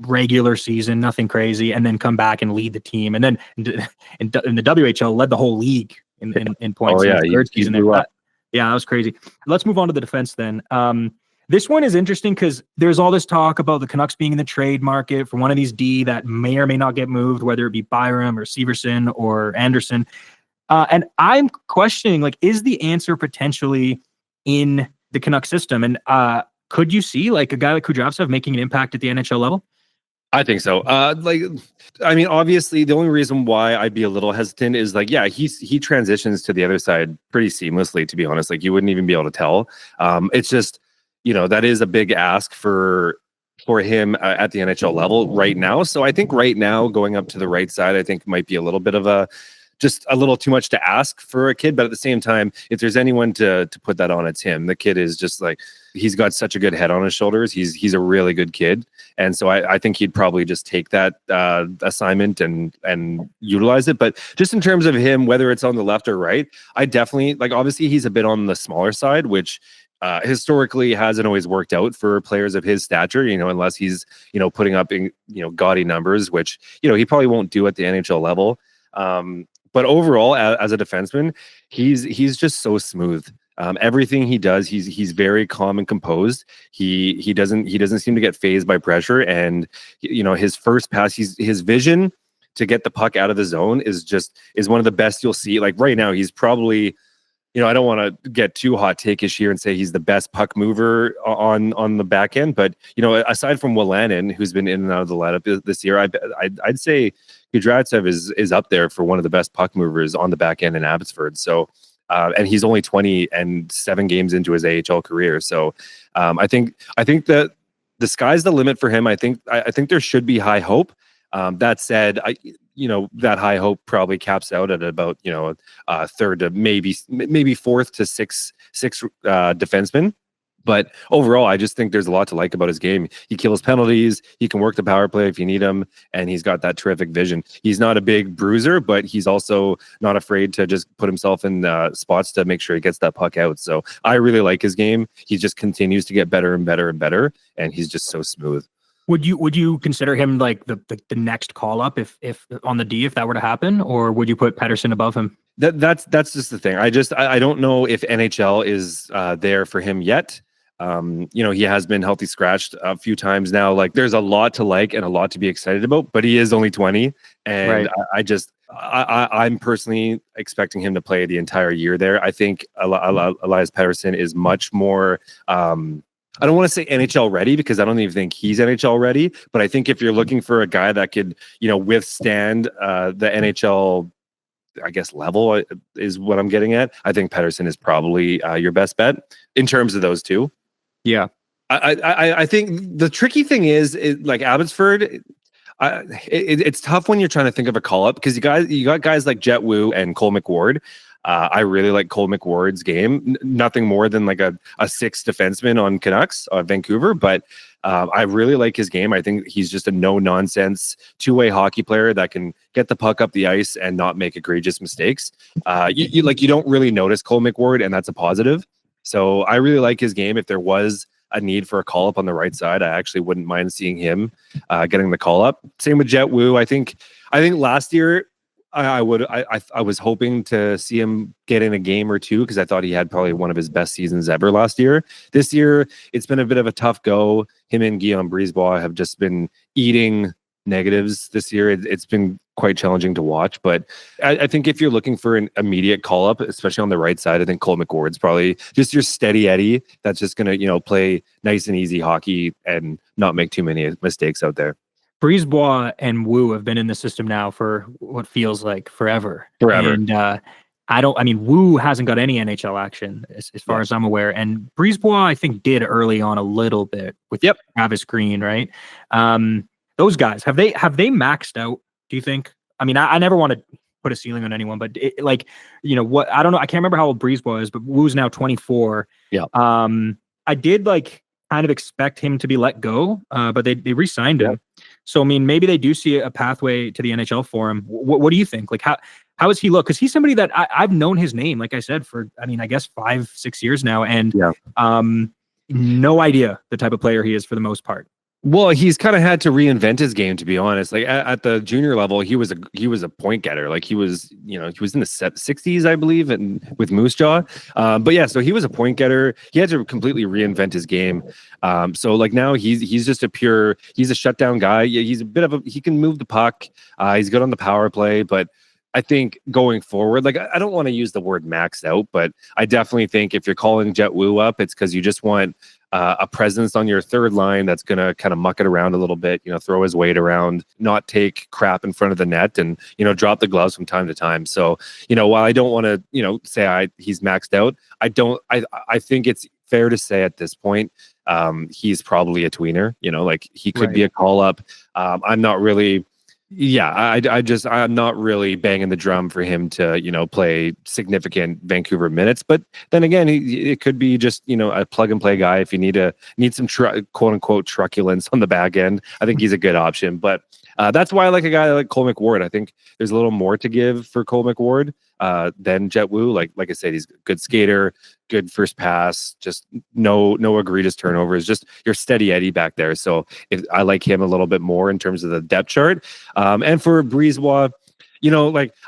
regular season, nothing crazy, and then come back and lead the team. And then in the WHL led the whole league in points. Oh yeah, third season. That was crazy. Let's move on to the defense then. This one is interesting because there's all this talk about the Canucks being in the trade market for one of these D that may or may not get moved, whether it be Byram or Severson or Anderson. And I'm questioning, like, is the answer potentially in the Canucks system? And could you see like a guy like Kudryavtsev making an impact at the NHL level? I think so. Obviously, the only reason why I'd be a little hesitant is like, yeah, he transitions to the other side pretty seamlessly, to be honest. Like, you wouldn't even be able to tell. It's just, that is a big ask for him at the NHL level right now. So I think right now going up to the right side, I think might be a little bit of a just a little too much to ask for a kid. But at the same time, if there's anyone to put that on, it's him. The kid is just like, he's got such a good head on his shoulders. He's a really good kid. And so I think he'd probably just take that assignment and utilize it. But just in terms of him, whether it's on the left or right, I definitely, like, obviously he's a bit on the smaller side, which historically hasn't always worked out for players of his stature, unless he's, putting up, gaudy numbers, which, he probably won't do at the NHL level. But overall, as a defenseman, he's just so smooth. Everything he does, he's very calm and composed. He doesn't seem to get fazed by pressure. And his first pass, his vision to get the puck out of the zone is one of the best you'll see. Like right now, he's probably, I don't want to get too hot take-ish here and say he's the best puck mover on the back end, but aside from Willander, who's been in and out of the lineup this year, I'd say Kudryavtsev is up there for one of the best puck movers on the back end in Abbotsford. So. And he's only 20 and 7 games into his AHL career. So I think that the sky's the limit for him. I think there should be high hope. That said, that high hope probably caps out at about, third to maybe fourth to sixth defenseman. But overall, I just think there's a lot to like about his game. He kills penalties. He can work the power play if you need him. And he's got that terrific vision. He's not a big bruiser, but he's also not afraid to just put himself in spots to make sure he gets that puck out. So I really like his game. He just continues to get better and better and better. And he's just so smooth. Would you consider him like the next call up if on the D, if that were to happen, or would you put Pettersson above him? That's just the thing. I don't know if NHL is there for him yet. He has been healthy scratched a few times now. Like there's a lot to like and a lot to be excited about, but he is only 20. And right. I'm personally expecting him to play the entire year there. I think Elias Pettersson is much more, I don't want to say NHL ready because I don't even think he's NHL ready, but I think if you're looking for a guy that could, withstand the NHL, I guess, level is what I'm getting at. I think Pettersson is probably your best bet in terms of those two. Yeah. I think the tricky thing is like Abbotsford, it's tough when you're trying to think of a call up because you got guys like Jett Woo and Cole McWard. I really like Cole McWard's game. Nothing more than like a sixth defenseman on Canucks Vancouver, but I really like his game. I think he's just a no-nonsense two-way hockey player that can get the puck up the ice and not make egregious mistakes. You don't really notice Cole McWard, and that's a positive. So I really like his game. If there was a need for a call up on the right side, I actually wouldn't mind seeing him getting the call up. Same with Jett Woo. I think last year I was hoping to see him get in a game or two because I thought he had probably one of his best seasons ever last year. This year, it's been a bit of a tough go. Him and Guillaume Brisebois have just been eating negatives this year. It's been quite challenging to watch, but I think if you're looking for an immediate call up, especially on the right side, I think Cole McWard's probably just your steady Eddie that's just going to, play nice and easy hockey and not make too many mistakes out there. Brisebois and Woo have been in the system now for what feels like forever. And Woo hasn't got any NHL action as far as I'm aware. And Brisebois, I think, did early on a little bit with Travis Green, right? Those guys, have they maxed out, do you think? I mean, I never want to put a ceiling on anyone, but what, I don't know. I can't remember how old Brisebois is, but Woo's now 24. Yeah. I did kind of expect him to be let go, but they re-signed him. So, I mean, maybe they do see a pathway to the NHL for him. What do you think? Like, how does he look? Because he's somebody that I've known his name, like I said, for, I guess 5-6 years now. And no idea the type of player he is for the most part. Well, he's kind of had to reinvent his game, to be honest. Like at the junior level, he was a point getter. Like he was in the 60s, I believe, and with Moose Jaw. But yeah, so he was a point getter. He had to completely reinvent his game. So like now he's just he's a shutdown guy. Yeah, he's he can move the puck. He's good on the power play, but I think going forward, like I don't want to use the word maxed out, but I definitely think if you're calling Jett Woo up, it's because you just want a presence on your third line that's going to kind of muck it around a little bit, throw his weight around, not take crap in front of the net and, drop the gloves from time to time. So, while I don't want to, say he's maxed out, I think it's fair to say at this point, he's probably a tweener, like he could be a call up. I'm not really Yeah, I'm not really banging the drum for him to, play significant Vancouver minutes. But then again, it could be just, a plug and play guy. If you need some quote unquote truculence on the back end, I think he's a good option. But that's why I like a guy like Cole McWard. I think there's a little more to give for Cole McWard than Jett Woo. Like I said, he's a good skater, good first pass, just no egregious turnovers, just your steady Eddie back there. So I like him a little bit more in terms of the depth chart. And for Brisebois,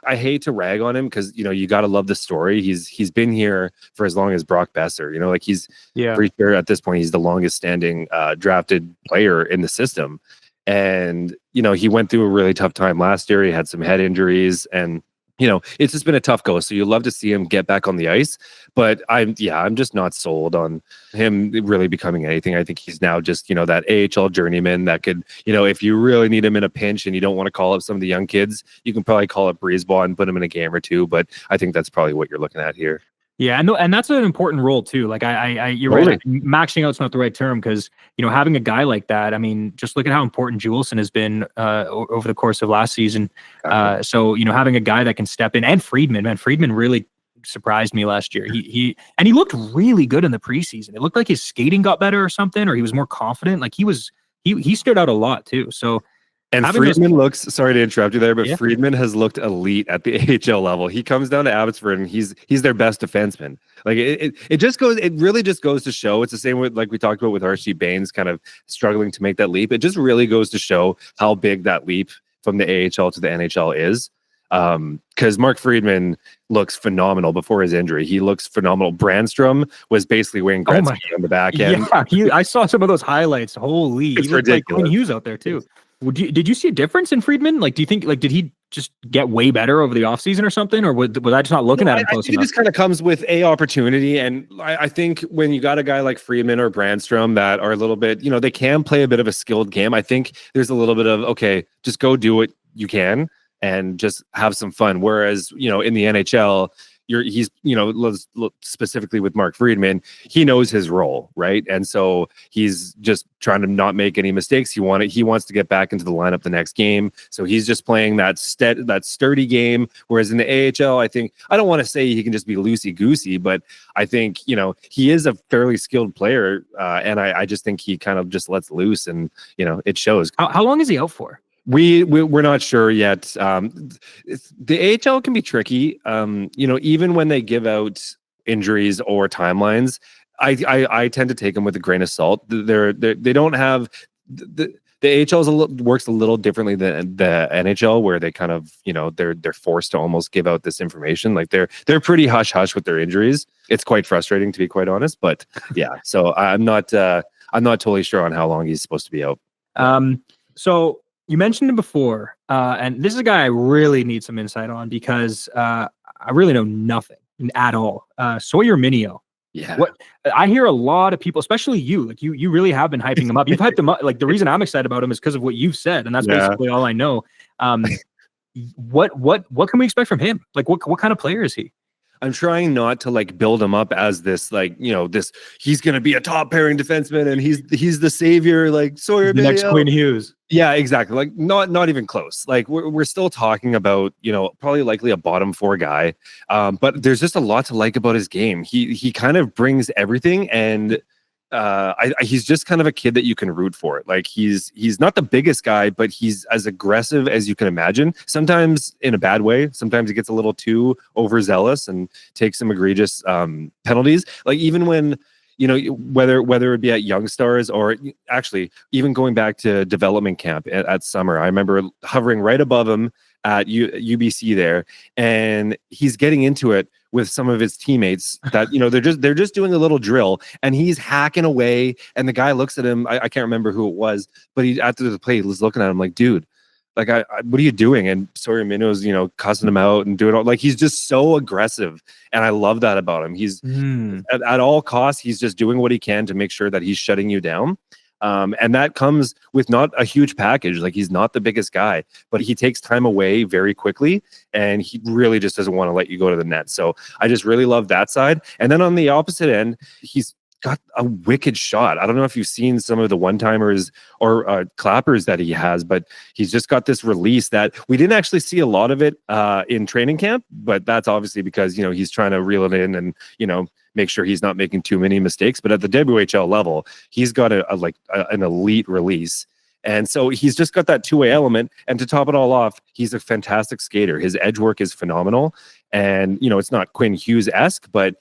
I hate to rag on him because, you got to love the story. He's been here for as long as Brock Boeser, he's pretty sure at this point, he's the longest standing drafted player in the system. And, he went through a really tough time last year. He had some head injuries and, it's just been a tough go. So you love to see him get back on the ice, but I'm just not sold on him really becoming anything. I think he's now just, that AHL journeyman that could, if you really need him in a pinch and you don't want to call up some of the young kids, you can probably call up Brisebois and put him in a game or two. But I think that's probably what you're looking at here. Yeah, and that's an important role too. Like you're Totally. right. Maxing out's not the right term because having a guy like that. I mean, just look at how important Juleson has been over the course of last season. So having a guy that can step in, and Friedman really surprised me last year. He looked really good in the preseason. It looked like his skating got better or something, or he was more confident. Like he stood out a lot too. So. And Friedman looks, sorry to interrupt you there, but Friedman has looked elite at the AHL level. He comes down to Abbotsford and he's their best defenseman. Like it really just goes to show. It's the same with, like we talked about with Arshdeep Bains kind of struggling to make that leap. It just really goes to show how big that leap from the AHL to the NHL is. Because Mark Friedman looks phenomenal before his injury. He looks phenomenal. Brandstrom was basically Wayne Gretzky on the back end. Yeah, I saw some of those highlights. Holy, it's he looked ridiculous. Like Quinn Hughes out there too. Did you see a difference in Friedman? Like, do you think, did he just get way better over the offseason or something? Or was I just not looking at him close enough? It just kind of comes with opportunity. And I think when you got a guy like Friedman or Brandstrom that are a little bit, they can play a bit of a skilled game. I think there's a little bit of, okay, just go do what you can and just have some fun. Whereas, in the NHL, he's specifically with Mark Friedman, he knows his role, right? And so he's just trying to not make any mistakes. He wants to get back into the lineup the next game, so he's just playing that sturdy game. Whereas in the AHL, I don't want to say he can just be loosey goosey, but I think he is a fairly skilled player, and I just think he kind of just lets loose, and it shows. How long is he out for? We're not sure yet. The AHL can be tricky. Even when they give out injuries or timelines, I tend to take them with a grain of salt. They don't have the AHL works a little differently than the NHL, where they kind of they're forced to almost give out this information. Like they're pretty hush hush with their injuries. It's quite frustrating, to be quite honest. But yeah, so I'm not totally sure on how long he's supposed to be out. So. You mentioned him before, and this is a guy I really need some insight on because I really know nothing at all. Sawyer Mynio. Yeah. What I hear a lot of people, especially you, like you really have been hyping him up. You've hyped him up. Like the reason I'm excited about him is because of what you've said, and that's basically all I know. What can we expect from him? Like what kind of player is he? I'm trying not to build him up as this he's going to be a top pairing defenseman and he's the savior, like Sawyer the next Quinn Hughes. Yeah, exactly. Like not even close. Like we're still talking about, probably likely a bottom four guy. But there's just a lot to like about his game. He kind of brings everything, and he's just kind of a kid that you can root for. Like he's not the biggest guy, but he's as aggressive as you can imagine. Sometimes in a bad way. Sometimes he gets a little too overzealous and takes some egregious penalties. Like even when whether it be at Young Stars or actually even going back to development camp at summer, I remember hovering right above him at UBC there, and he's getting into it with some of his teammates that they're just doing a little drill, and he's hacking away, and the guy looks at him. I can't remember who it was, but he after the play he was looking at him like, dude, like what are you doing? And Sawyer Mynio's cussing him out and doing all, like he's just so aggressive, and I love that about him. He's at all costs he's just doing what he can to make sure that he's shutting you down. And that comes with not a huge package. Like he's not the biggest guy, but he takes time away very quickly, and he really just doesn't want to let you go to the net. So I just really love that side. And then on the opposite end, he's got a wicked shot. I don't know if you've seen some of the one-timers or clappers that he has, but he's just got this release that we didn't actually see a lot of it in training camp, but that's obviously because, he's trying to reel it in and, make sure he's not making too many mistakes. But at the WHL level, he's got an elite release. And so he's just got that two-way element. And to top it all off, he's a fantastic skater. His edge work is phenomenal. And, it's not Quinn Hughes-esque, but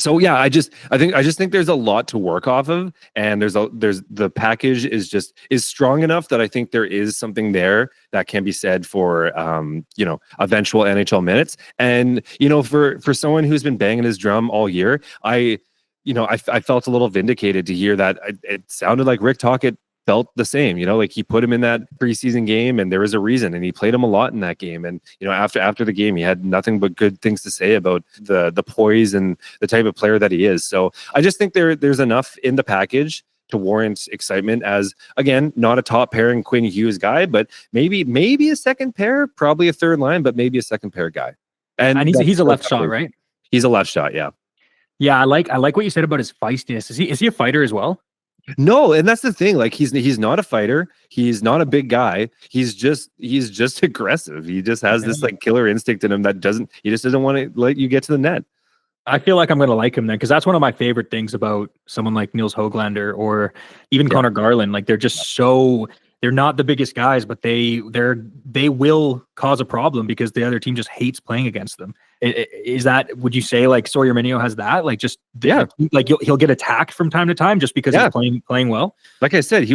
so yeah, I just think there's a lot to work off of, and there's the package is strong enough that I think there is something there that can be said for eventual NHL minutes. And for someone who's been banging his drum all year, I felt a little vindicated to hear that it sounded like Rick Tocchet felt the same, he put him in that preseason game and there was a reason, and he played him a lot in that game. And, after the game, he had nothing but good things to say about the poise and the type of player that he is. So I just think there's enough in the package to warrant excitement as, again, not a top pairing Quinn Hughes guy, but maybe a second pair, probably a third line, but maybe a second pair guy. And he's a left shot, right? He's a left shot. Yeah. Yeah. I like what you said about his feistiness. Is he a fighter as well? No, and that's the thing. Like he's not a fighter. He's not a big guy. He's just aggressive. He just has this killer instinct in him he just doesn't want to let you get to the net. I feel like I'm going to like him then, because that's one of my favorite things about someone like Nils Höglander or even Connor Garland. Like they're just they're not the biggest guys, but they will cause a problem because the other team just hates playing against them. Would you say like Sawyer Mynio has that? Like he'll get attacked from time to time just because he's playing well. Like I said,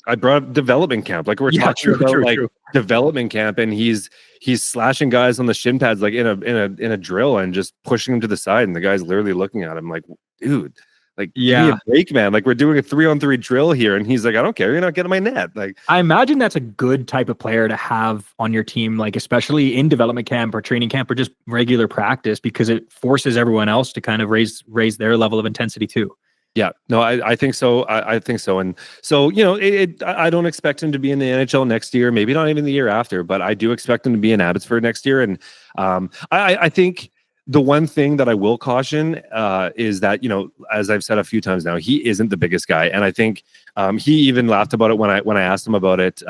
I brought up development camp. Like we're talking about development camp, and he's slashing guys on the shin pads like in a drill and just pushing them to the side, and the guy's literally looking at him like, dude. Like, give me a break, man. Like, we're doing a 3-on-3 drill here. And he's like, I don't care. You're not getting my net. Like, I imagine that's a good type of player to have on your team, like, especially in development camp or training camp or just regular practice, because it forces everyone else to kind of raise their level of intensity too. Yeah, no, I think so. I think so. And so, I don't expect him to be in the NHL next year, maybe not even the year after, but I do expect him to be in Abbotsford next year. And I think the one thing that I will caution is that, as I've said a few times now, he isn't the biggest guy. And I think he even laughed about it when I asked him about it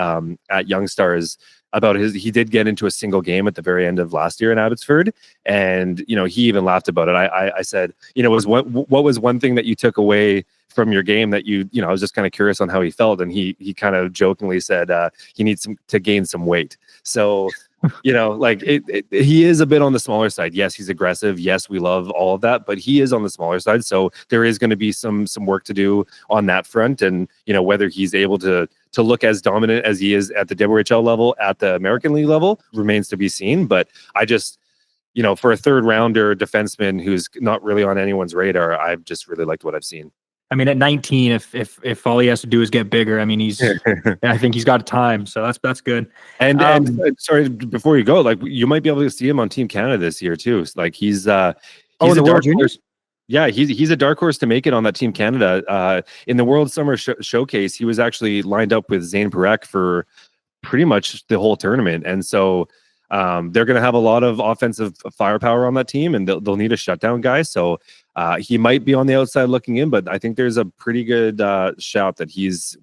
at Young Stars, about he did get into a single game at the very end of last year in Abbotsford. And, he even laughed about it. I said, what was one thing that you took away from your game that I was just kind of curious on how he felt. And he kind of jokingly said he needs to gain some weight. So, he is a bit on the smaller side. Yes, he's aggressive. Yes, we love all of that, but he is on the smaller side. So there is going to be some work to do on that front. And, whether he's able to look as dominant as he is at the WHL level, at the American League level, remains to be seen. But I just, for a third rounder defenseman who's not really on anyone's radar, I've just really liked what I've seen. I mean, at 19, if all he has to do is get bigger, I mean, I think he's got time, so that's good. And sorry, before you go, like you might be able to see him on Team Canada this year too. Like he's the World Juniors. Yeah, he's a dark horse to make it on that Team Canada. In the World Summer Showcase, he was actually lined up with Zane Parekh for pretty much the whole tournament, and so they're going to have a lot of offensive firepower on that team, and they'll need a shutdown guy. So he might be on the outside looking in, but I think there's a pretty good shout that he's,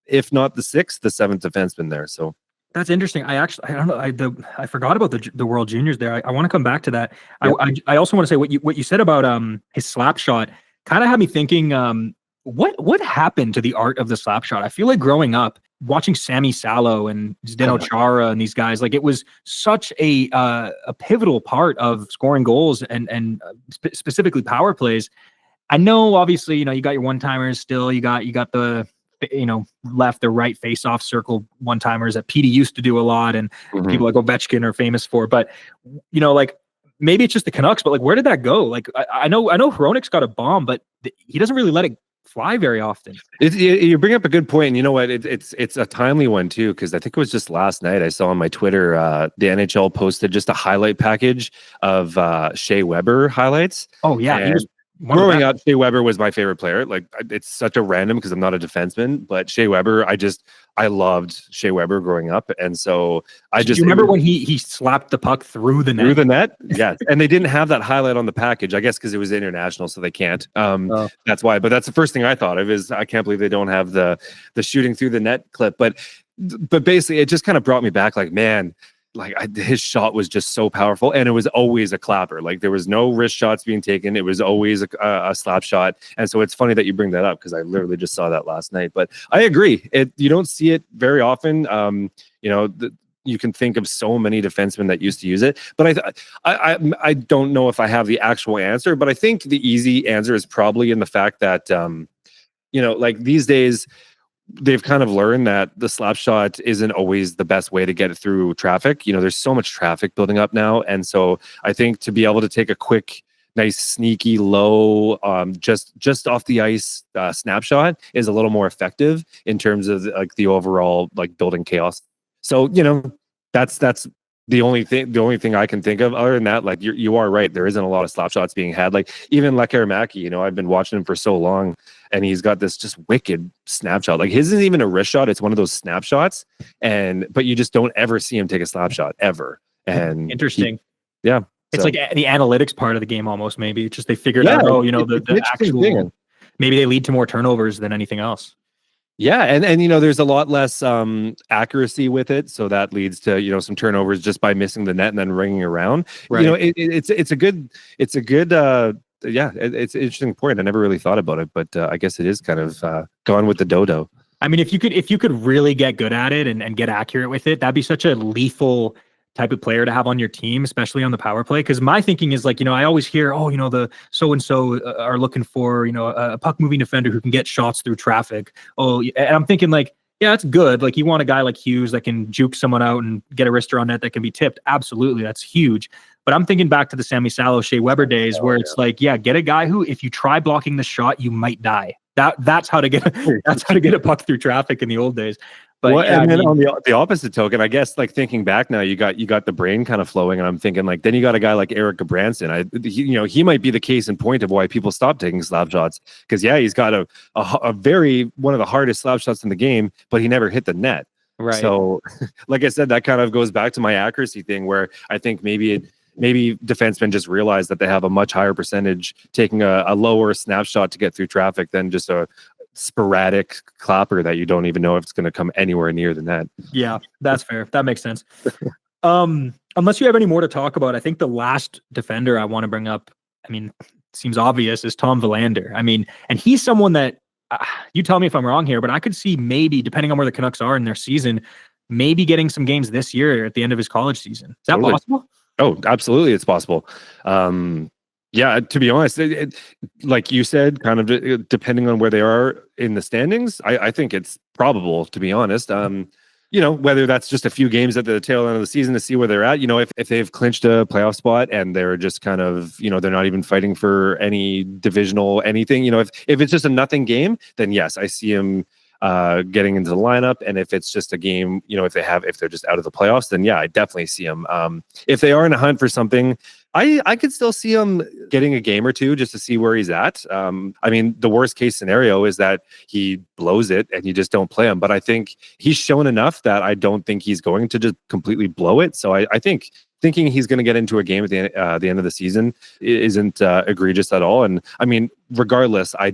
if not the 6th, the 7th defenseman there. So that's interesting. I don't know. I forgot about the World Juniors there. I want to come back to that. Yep. I also want to say what you said about his slap shot kind of had me thinking, what happened to the art of the slap shot? I feel like growing up, watching Sami Salo and Zdeno Chara and these guys, like it was such a pivotal part of scoring goals and specifically power plays. I know, obviously, you got your one-timers still. You got the left or right face-off circle one-timers that Petey used to do a lot, and people like Ovechkin are famous for. But like maybe it's just the Canucks, but like where did that go? Like I know Hronek's got a bomb, but he doesn't really let it fly very often. You bring up a good point, and you know what? It's a timely one too, because I think it was just last night I saw on my Twitter the NHL posted just a highlight package of Shea Weber highlights. Oh yeah, Growing up, Shea Weber was my favorite player. Like, it's such a random because I'm not a defenseman, but Shea Weber, I loved Shea Weber growing up. And so you remember when he slapped the puck through the net? Through the net? Yes. And they didn't have that highlight on the package, I guess, because it was international, so they can't. That's why. But that's the first thing I thought of is I can't believe they don't have the shooting through the net clip. But basically, it just kind of brought me back like, man, his shot was just so powerful, and it was always a clapper. Like, there was no wrist shots being taken. It was always a slap shot. And so it's funny that you bring that up because I literally just saw that last night. But I agree. You don't see it very often. You can think of so many defensemen that used to use it, but I don't know if I have the actual answer, but I think the easy answer is probably in the fact that, like these days, they've kind of learned that the slap shot isn't always the best way to get it through traffic. There's so much traffic building up now. And so I think to be able to take a quick, nice, sneaky, low, just off the ice snapshot is a little more effective in terms of like the overall like building chaos. So, that's the only thing I can think of. Other than that, like you are right. There isn't a lot of slap shots being had. Like even Lekkerimäki, I've been watching him for so long, and he's got this just wicked snapshot. Like his isn't even a wrist shot; it's one of those snapshots. But you just don't ever see him take a slap shot ever. And interesting. It's like the analytics part of the game almost. Maybe it's just they figured out. The actual thing. Maybe they lead to more turnovers than anything else. Yeah, and there's a lot less accuracy with it, so that leads to some turnovers just by missing the net and then ringing around. Right. It's an interesting point. I never really thought about it, but I guess it is kind of gone with the dodo. I mean, if you could really get good at it and get accurate with it, that'd be such a lethal type of player to have on your team, especially on the power play. Because my thinking is like, I always hear, the so-and-so are looking for, a puck moving defender who can get shots through traffic. And I'm thinking like, yeah, that's good. Like you want a guy like Hughes that can juke someone out and get a wrister on net that can be tipped. Absolutely. That's huge. But I'm thinking back to the Sami Salo, Shea Weber days where it's like, yeah, get a guy who, if you try blocking the shot, you might die. That's how to get a puck through traffic in the old days. But then on the opposite token, I guess like thinking back now, you got the brain kind of flowing, and I'm thinking like then you got a guy like Erik Gudbranson. He might be the case in point of why people stop taking slap shots because he's got a very one of the hardest slap shots in the game, but he never hit the net. Right. So, like I said, that kind of goes back to my accuracy thing where I think maybe defensemen just realize that they have a much higher percentage taking a lower snapshot to get through traffic than just a sporadic clapper that you don't even know if it's going to come anywhere near the net. Yeah, that's fair. That makes sense. Unless you have any more to talk about, I think the last defender I want to bring up, I mean, seems obvious, is Tom Willander. I mean, and he's someone that you tell me if I'm wrong here, but I could see maybe, depending on where the Canucks are in their season, maybe getting some games this year at the end of his college season. Is that possible? Oh, absolutely. It's possible. Yeah, to be honest, like you said, kind of depending on where they are in the standings, I think it's probable, to be honest. Whether that's just a few games at the tail end of the season to see where they're at, if they've clinched a playoff spot and they're just kind of, they're not even fighting for any divisional anything, if it's just a nothing game, then yes, I see him getting into the lineup. And if it's just a game, if they're just out of the playoffs, then yeah, I definitely see him. If they are in a hunt for something, I could still see him getting a game or two just to see where he's at. I mean, the worst case scenario is that he blows it and you just don't play him. But I think he's shown enough that I don't think he's going to just completely blow it. So I think thinking he's going to get into a game at the end of the season isn't egregious at all. And I mean, regardless, I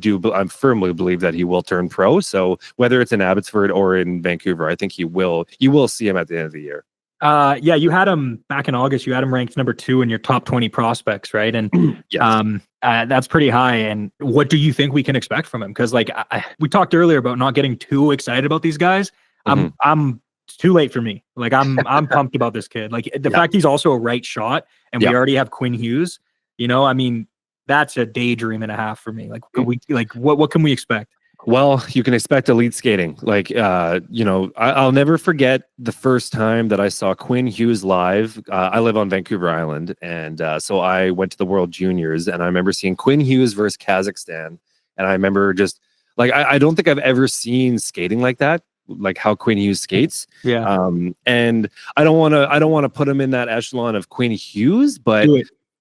firmly believe that he will turn pro. So whether it's in Abbotsford or in Vancouver, I think you will see him at the end of the year. Yeah, you had him back in August. You had him ranked number 2 in your top 20 prospects, right? And yes. That's pretty high. And what do you think we can expect from him? Because like we talked earlier about not getting too excited about these guys. I'm it's too late for me. Like I'm pumped about this kid. Like the fact he's also a right shot, and we already have Quinn Hughes. I mean, that's a daydream and a half for me. What can we expect? Well, you can expect elite skating. I'll never forget the first time that I saw Quinn Hughes live. I live on Vancouver Island, and so I went to the World Juniors, and I remember seeing Quinn Hughes versus Kazakhstan, and I remember just like I don't think I've ever seen skating like that, like how Quinn Hughes skates. Yeah. And I don't want to put him in that echelon of Quinn Hughes, but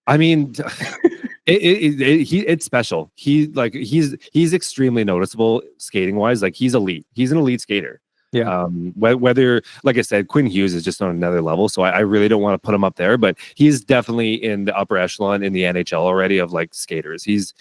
I mean. It's special. He's extremely noticeable skating wise. Like he's elite. He's an elite skater. Yeah. Whether, like I said, Quinn Hughes is just on another level, so I really don't want to put him up there, but he's definitely in the upper echelon in the NHL already of like skaters. He's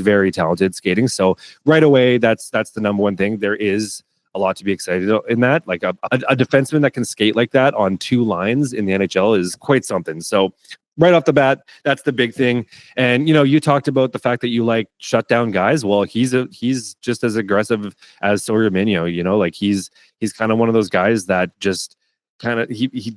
very talented skating. So right away, that's the number one thing. There is a lot to be excited in that. Like a defenseman that can skate like that on two lines in the NHL is quite something. So right off the bat, that's the big thing. And you talked about the fact that you like shutdown guys. Well, he's just as aggressive as Sawyer Mynio. Like he's kind of one of those guys that just kind of he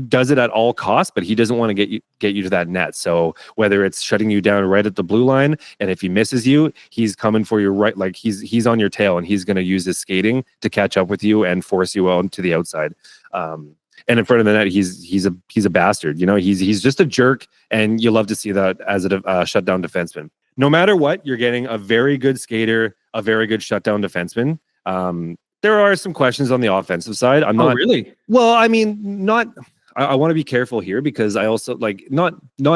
does it at all costs, but he doesn't want to get you to that net. So whether it's shutting you down right at the blue line, and if he misses you, he's coming for you right, like he's on your tail, and he's going to use his skating to catch up with you and force you out to the outside. And in front of the net, he's a bastard. He's just a jerk, and you love to see that as a shutdown defenseman. No matter what, you're getting a very good skater, a very good shutdown defenseman. There are some questions on the offensive side. I'm not really. Well, I mean, not. I want to be careful here because I also like not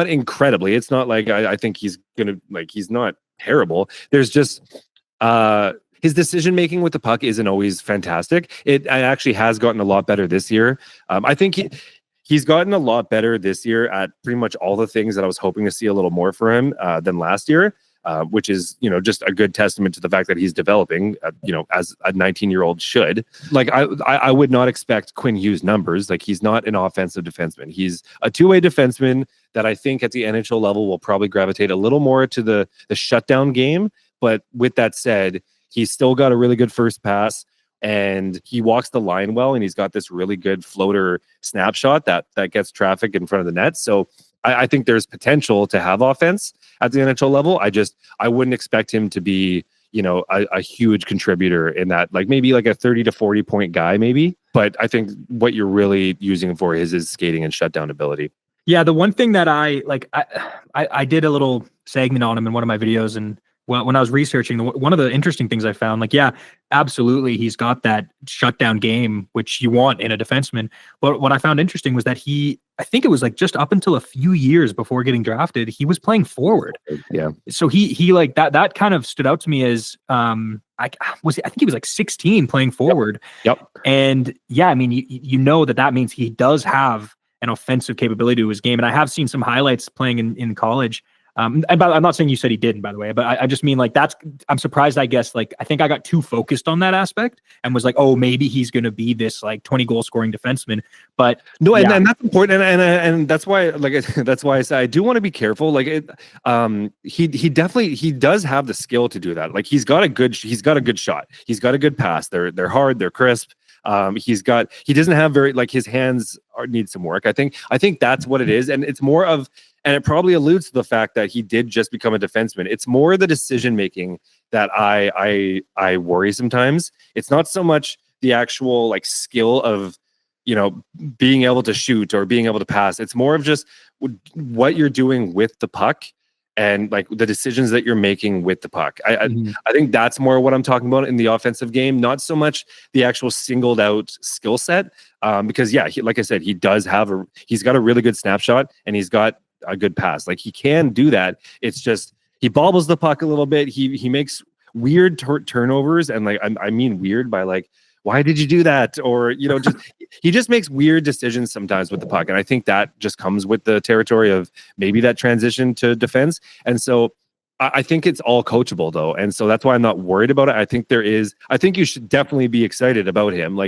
incredibly. It's not like I think he's gonna he's not terrible. There's just his decision making with the puck isn't always fantastic. It actually has gotten a lot better this year. I think he's gotten a lot better this year at pretty much all the things that I was hoping to see a little more for him than last year. Which is, just a good testament to the fact that he's developing, as a 19-year-old should. Like, I would not expect Quinn Hughes numbers. Like, he's not an offensive defenseman. He's a two-way defenseman that I think at the NHL level will probably gravitate a little more to the shutdown game. But with that said, he's still got a really good first pass, and he walks the line well, and he's got this really good floater snapshot that gets traffic in front of the net. So I think there's potential to have offense at the NHL level. I wouldn't expect him to be, a huge contributor in that, like maybe like a 30 to 40 point guy, maybe. But I think what you're really using him for is his skating and shutdown ability. Yeah, the one thing that I did a little segment on him in one of my videos, and when I was researching, one of the interesting things I found, absolutely, he's got that shutdown game, which you want in a defenseman. But what I found interesting was that I think it was just up until a few years before getting drafted, he was playing forward. Yeah. So he like that kind of stood out to me as I think he was 16 playing forward. Yep. And yeah, I mean, that means he does have an offensive capability to his game. And I have seen some highlights playing in college. And I'm not saying you said he didn't, by the way, but I just mean I'm surprised, I guess, I think I got too focused on that aspect and was like, oh, maybe he's going to be this 20 goal scoring defenseman. But no, yeah. and that's important. And that's why, that's why I say I do want to be careful. He does have the skill to do that. He's got a good shot. He's got a good pass. They're hard. They're crisp. He doesn't have his hands need some work. I think that's what it is. And it's more of, and it probably alludes to the fact that he did just become a defenseman. It's more the decision making that I worry sometimes. It's not so much the actual skill of being able to shoot or being able to pass. It's more of just what you're doing with the puck and the decisions that you're making with the puck. I think that's more what I'm talking about in the offensive game, not so much the actual singled out skill set. Because like I said, he's got a really good snapshot and he's got a good pass. He can do that. It's just he bobbles the puck a little bit. He makes weird turnovers, and I mean weird by why did you do that? Or he just makes weird decisions sometimes with the puck, and I think that just comes with the territory of maybe that transition to defense. And so I think it's all coachable though, and so that's why I'm not worried about it. I think you should definitely be excited about him.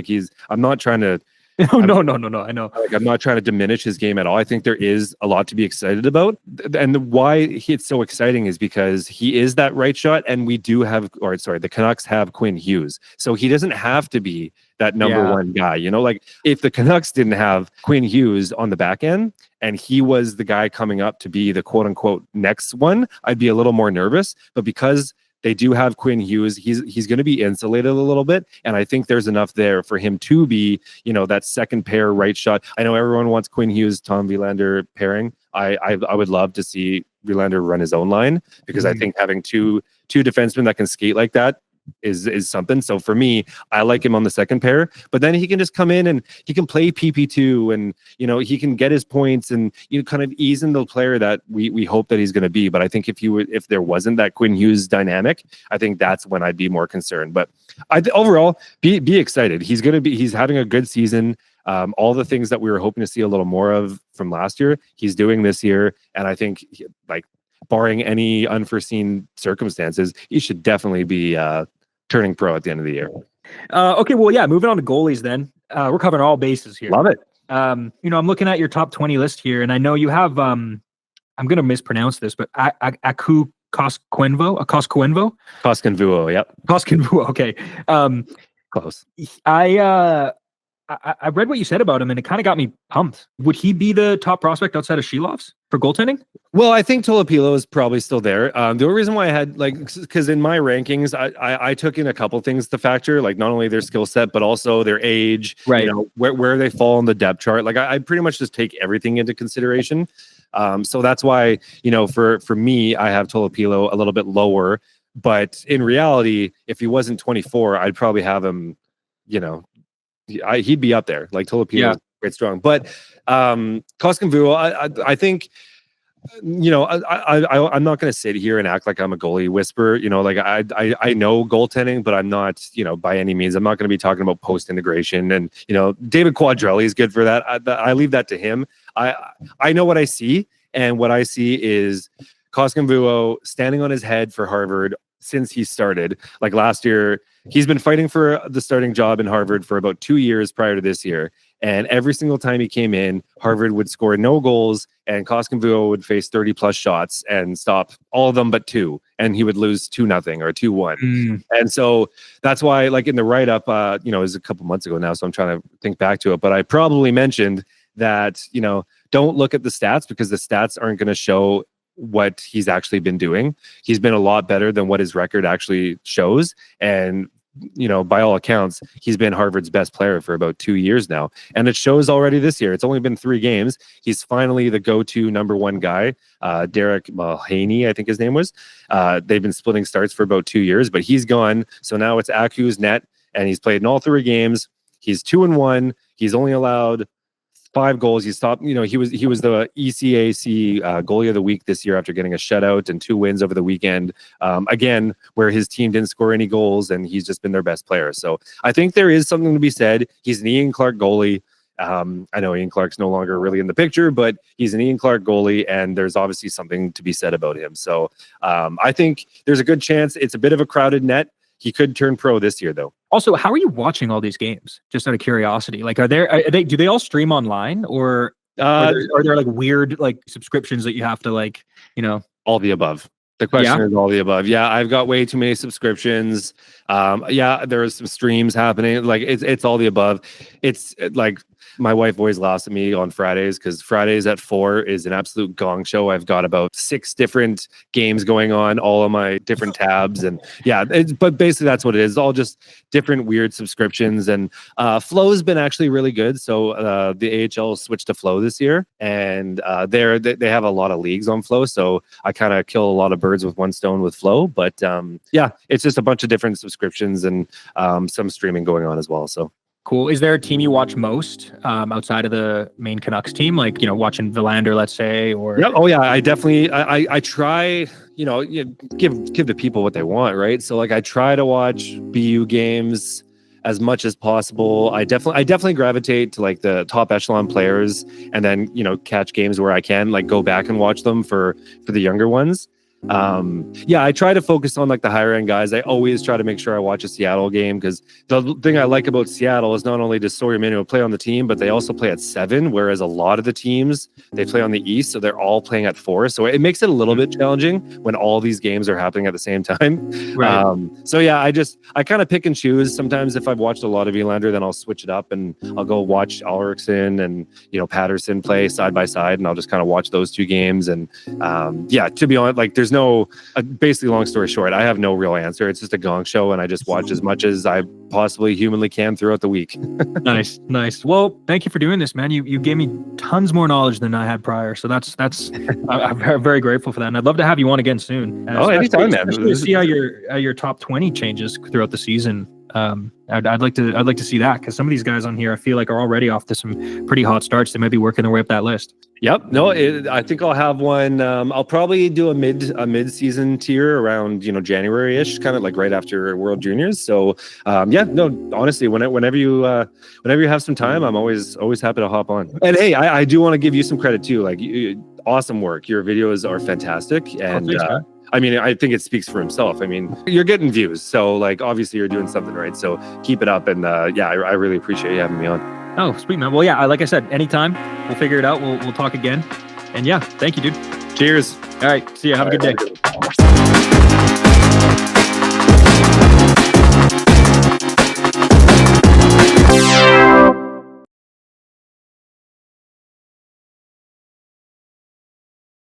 I'm not trying to. No, I know. I'm not trying to diminish his game at all. I think there is a lot to be excited about. And why it's so exciting is because he is that right shot. And the Canucks have Quinn Hughes. So he doesn't have to be that number one guy. If the Canucks didn't have Quinn Hughes on the back end and he was the guy coming up to be the quote unquote next one, I'd be a little more nervous. But because they do have Quinn Hughes, he's going to be insulated a little bit, and I think there's enough there for him to be, that second pair right shot. I know everyone wants Quinn Hughes, Tom Willander pairing. I would love to see Willander run his own line because I think having two defensemen that can skate like that is something. So for me, I like him on the second pair, but then he can just come in and he can play PP2 and, he can get his points and, kind of ease into the player that we hope that he's going to be. But I think if there wasn't that Quinn Hughes dynamic, I think that's when I'd be more concerned. But overall, be excited. He's having a good season. All the things that we were hoping to see a little more of from last year, he's doing this year. And I think barring any unforeseen circumstances, he should definitely be turning pro at the end of the year. Okay, well, yeah, moving on to goalies then. We're covering all bases here. Love it. I'm looking at your top 20 list here, and I know you have, I'm going to mispronounce this, but Aku Koskenvuo? Koskenvuo, yep. Koskenvuo, okay. Close. I read what you said about him, and it kind of got me pumped. Would he be the top prospect outside of Shilovs for goaltending? Well, I think Tolopilo is probably still there. The only reason why I had because in my rankings, I took in a couple things to factor, like not only their skill set, but also their age, right? Where they fall on the depth chart. Like I pretty much just take everything into consideration. So that's why, for me, I have Tolopilo a little bit lower. But in reality, if he wasn't 24, I'd probably have him, he'd be up there. Like Tolopilo is quite strong. But Koskenvuo, I think, I'm not going to sit here and act like I'm a goalie whisperer. I know goaltending, but I'm not, by any means. I'm not going to be talking about post integration. And David Quadrelli is good for that. I leave that to him. I know what I see, and what I see is Koskenvuo standing on his head for Harvard since he started. Like last year, he's been fighting for the starting job in Harvard for about 2 years prior to this year. And every single time he came in, Harvard would score no goals, and Koskenvuo would face 30 plus shots and stop all of them but 2, and he would lose 2-0 or 2-1. And so that's why, like in the write up, it was a couple months ago now, so I'm trying to think back to it, but I probably mentioned that, don't look at the stats, because the stats aren't going to show what he's actually been doing. He's been a lot better than what his record actually shows. And, by all accounts, he's been Harvard's best player for about 2 years now. And it shows already this year. It's only been 3 games. He's finally the go-to number 1 guy. Derek Mulhaney, I think his name was. They've been splitting starts for about 2 years, but he's gone. So now it's Aku's net, and he's played in all 3 games. He's 2-1. He's only allowed 5 goals. He stopped, he was the ECAC goalie of the week this year after getting a shutout and 2 wins over the weekend. Again, where his team didn't score any goals, and he's just been their best player. So I think there is something to be said. He's an Ian Clark goalie. I know Ian Clark's no longer really in the picture, but he's an Ian Clark goalie, and there's obviously something to be said about him. So I think there's a good chance. It's a bit of a crowded net. He could turn pro this year, though. Also, how are you watching all these games? Just out of curiosity, like, do they all stream online, or are there like weird subscriptions that you have to all the above? The question is all the above. Yeah, I've got way too many subscriptions. There's some streams happening. Like it's all the above. It's like my wife always laughs at me on Fridays, because Fridays at 4 is an absolute gong show. I've got about 6 different games going on, all of my different tabs. And but basically that's what it is. All just different weird subscriptions. And Flow's been actually really good. So the AHL switched to Flow this year, and they have a lot of leagues on Flow. So I kind of kill a lot of birds with one stone with Flow. But it's just a bunch of different subscriptions and some streaming going on as well. So. Cool. Is there a team you watch most outside of the main Canucks team? Like, watching Willander, let's say, or... Yeah. Oh, yeah. I definitely, I give the people what they want, right? So, I try to watch BU games as much as possible. I definitely gravitate to, the top echelon players, and then, catch games where I can, go back and watch them for the younger ones. I try to focus on the higher end guys. I always try to make sure I watch a Seattle game, because the thing I like about Seattle is not only does Sawyer Mynio play on the team, but they also play at 7, whereas a lot of the teams, they play on the East, so they're all playing at 4. So it makes it a little bit challenging when all these games are happening at the same time. Right. I kind of pick and choose. Sometimes if I've watched a lot of Willander, then I'll switch it up and I'll go watch Alriksson and Patterson play side by side, and I'll just kind of watch those 2 games. And to be honest, there's no, basically, long story short, I have no real answer. It's just a gong show, and I just watch as much as I possibly humanly can throughout the week. Nice. Well, thank you for doing this, man. You gave me tons more knowledge than I had prior, so that's I'm very grateful for that, and I'd love to have you on again soon. Anytime, man. To see how your top 20 changes throughout the season. I'd like to see that, because some of these guys on here I feel like are already off to some pretty hot starts. They might be working their way up that list. Yep. No, I think I'll have one. I'll probably do a mid-season tier around January-ish, kind of like right after World Juniors. So honestly, whenever you have some time, I'm always happy to hop on. And hey, I do want to give you some credit too. Like, awesome work. Your videos are fantastic, and thanks, man. I mean, I think it speaks for himself. I mean, you're getting views, so like obviously you're doing something right. So keep it up, and I really appreciate you having me on. Oh, sweet, man. Well, yeah, like I said, anytime. We'll figure it out. We'll talk again. And yeah, thank you, dude. Cheers. All right. See you. Have a good day.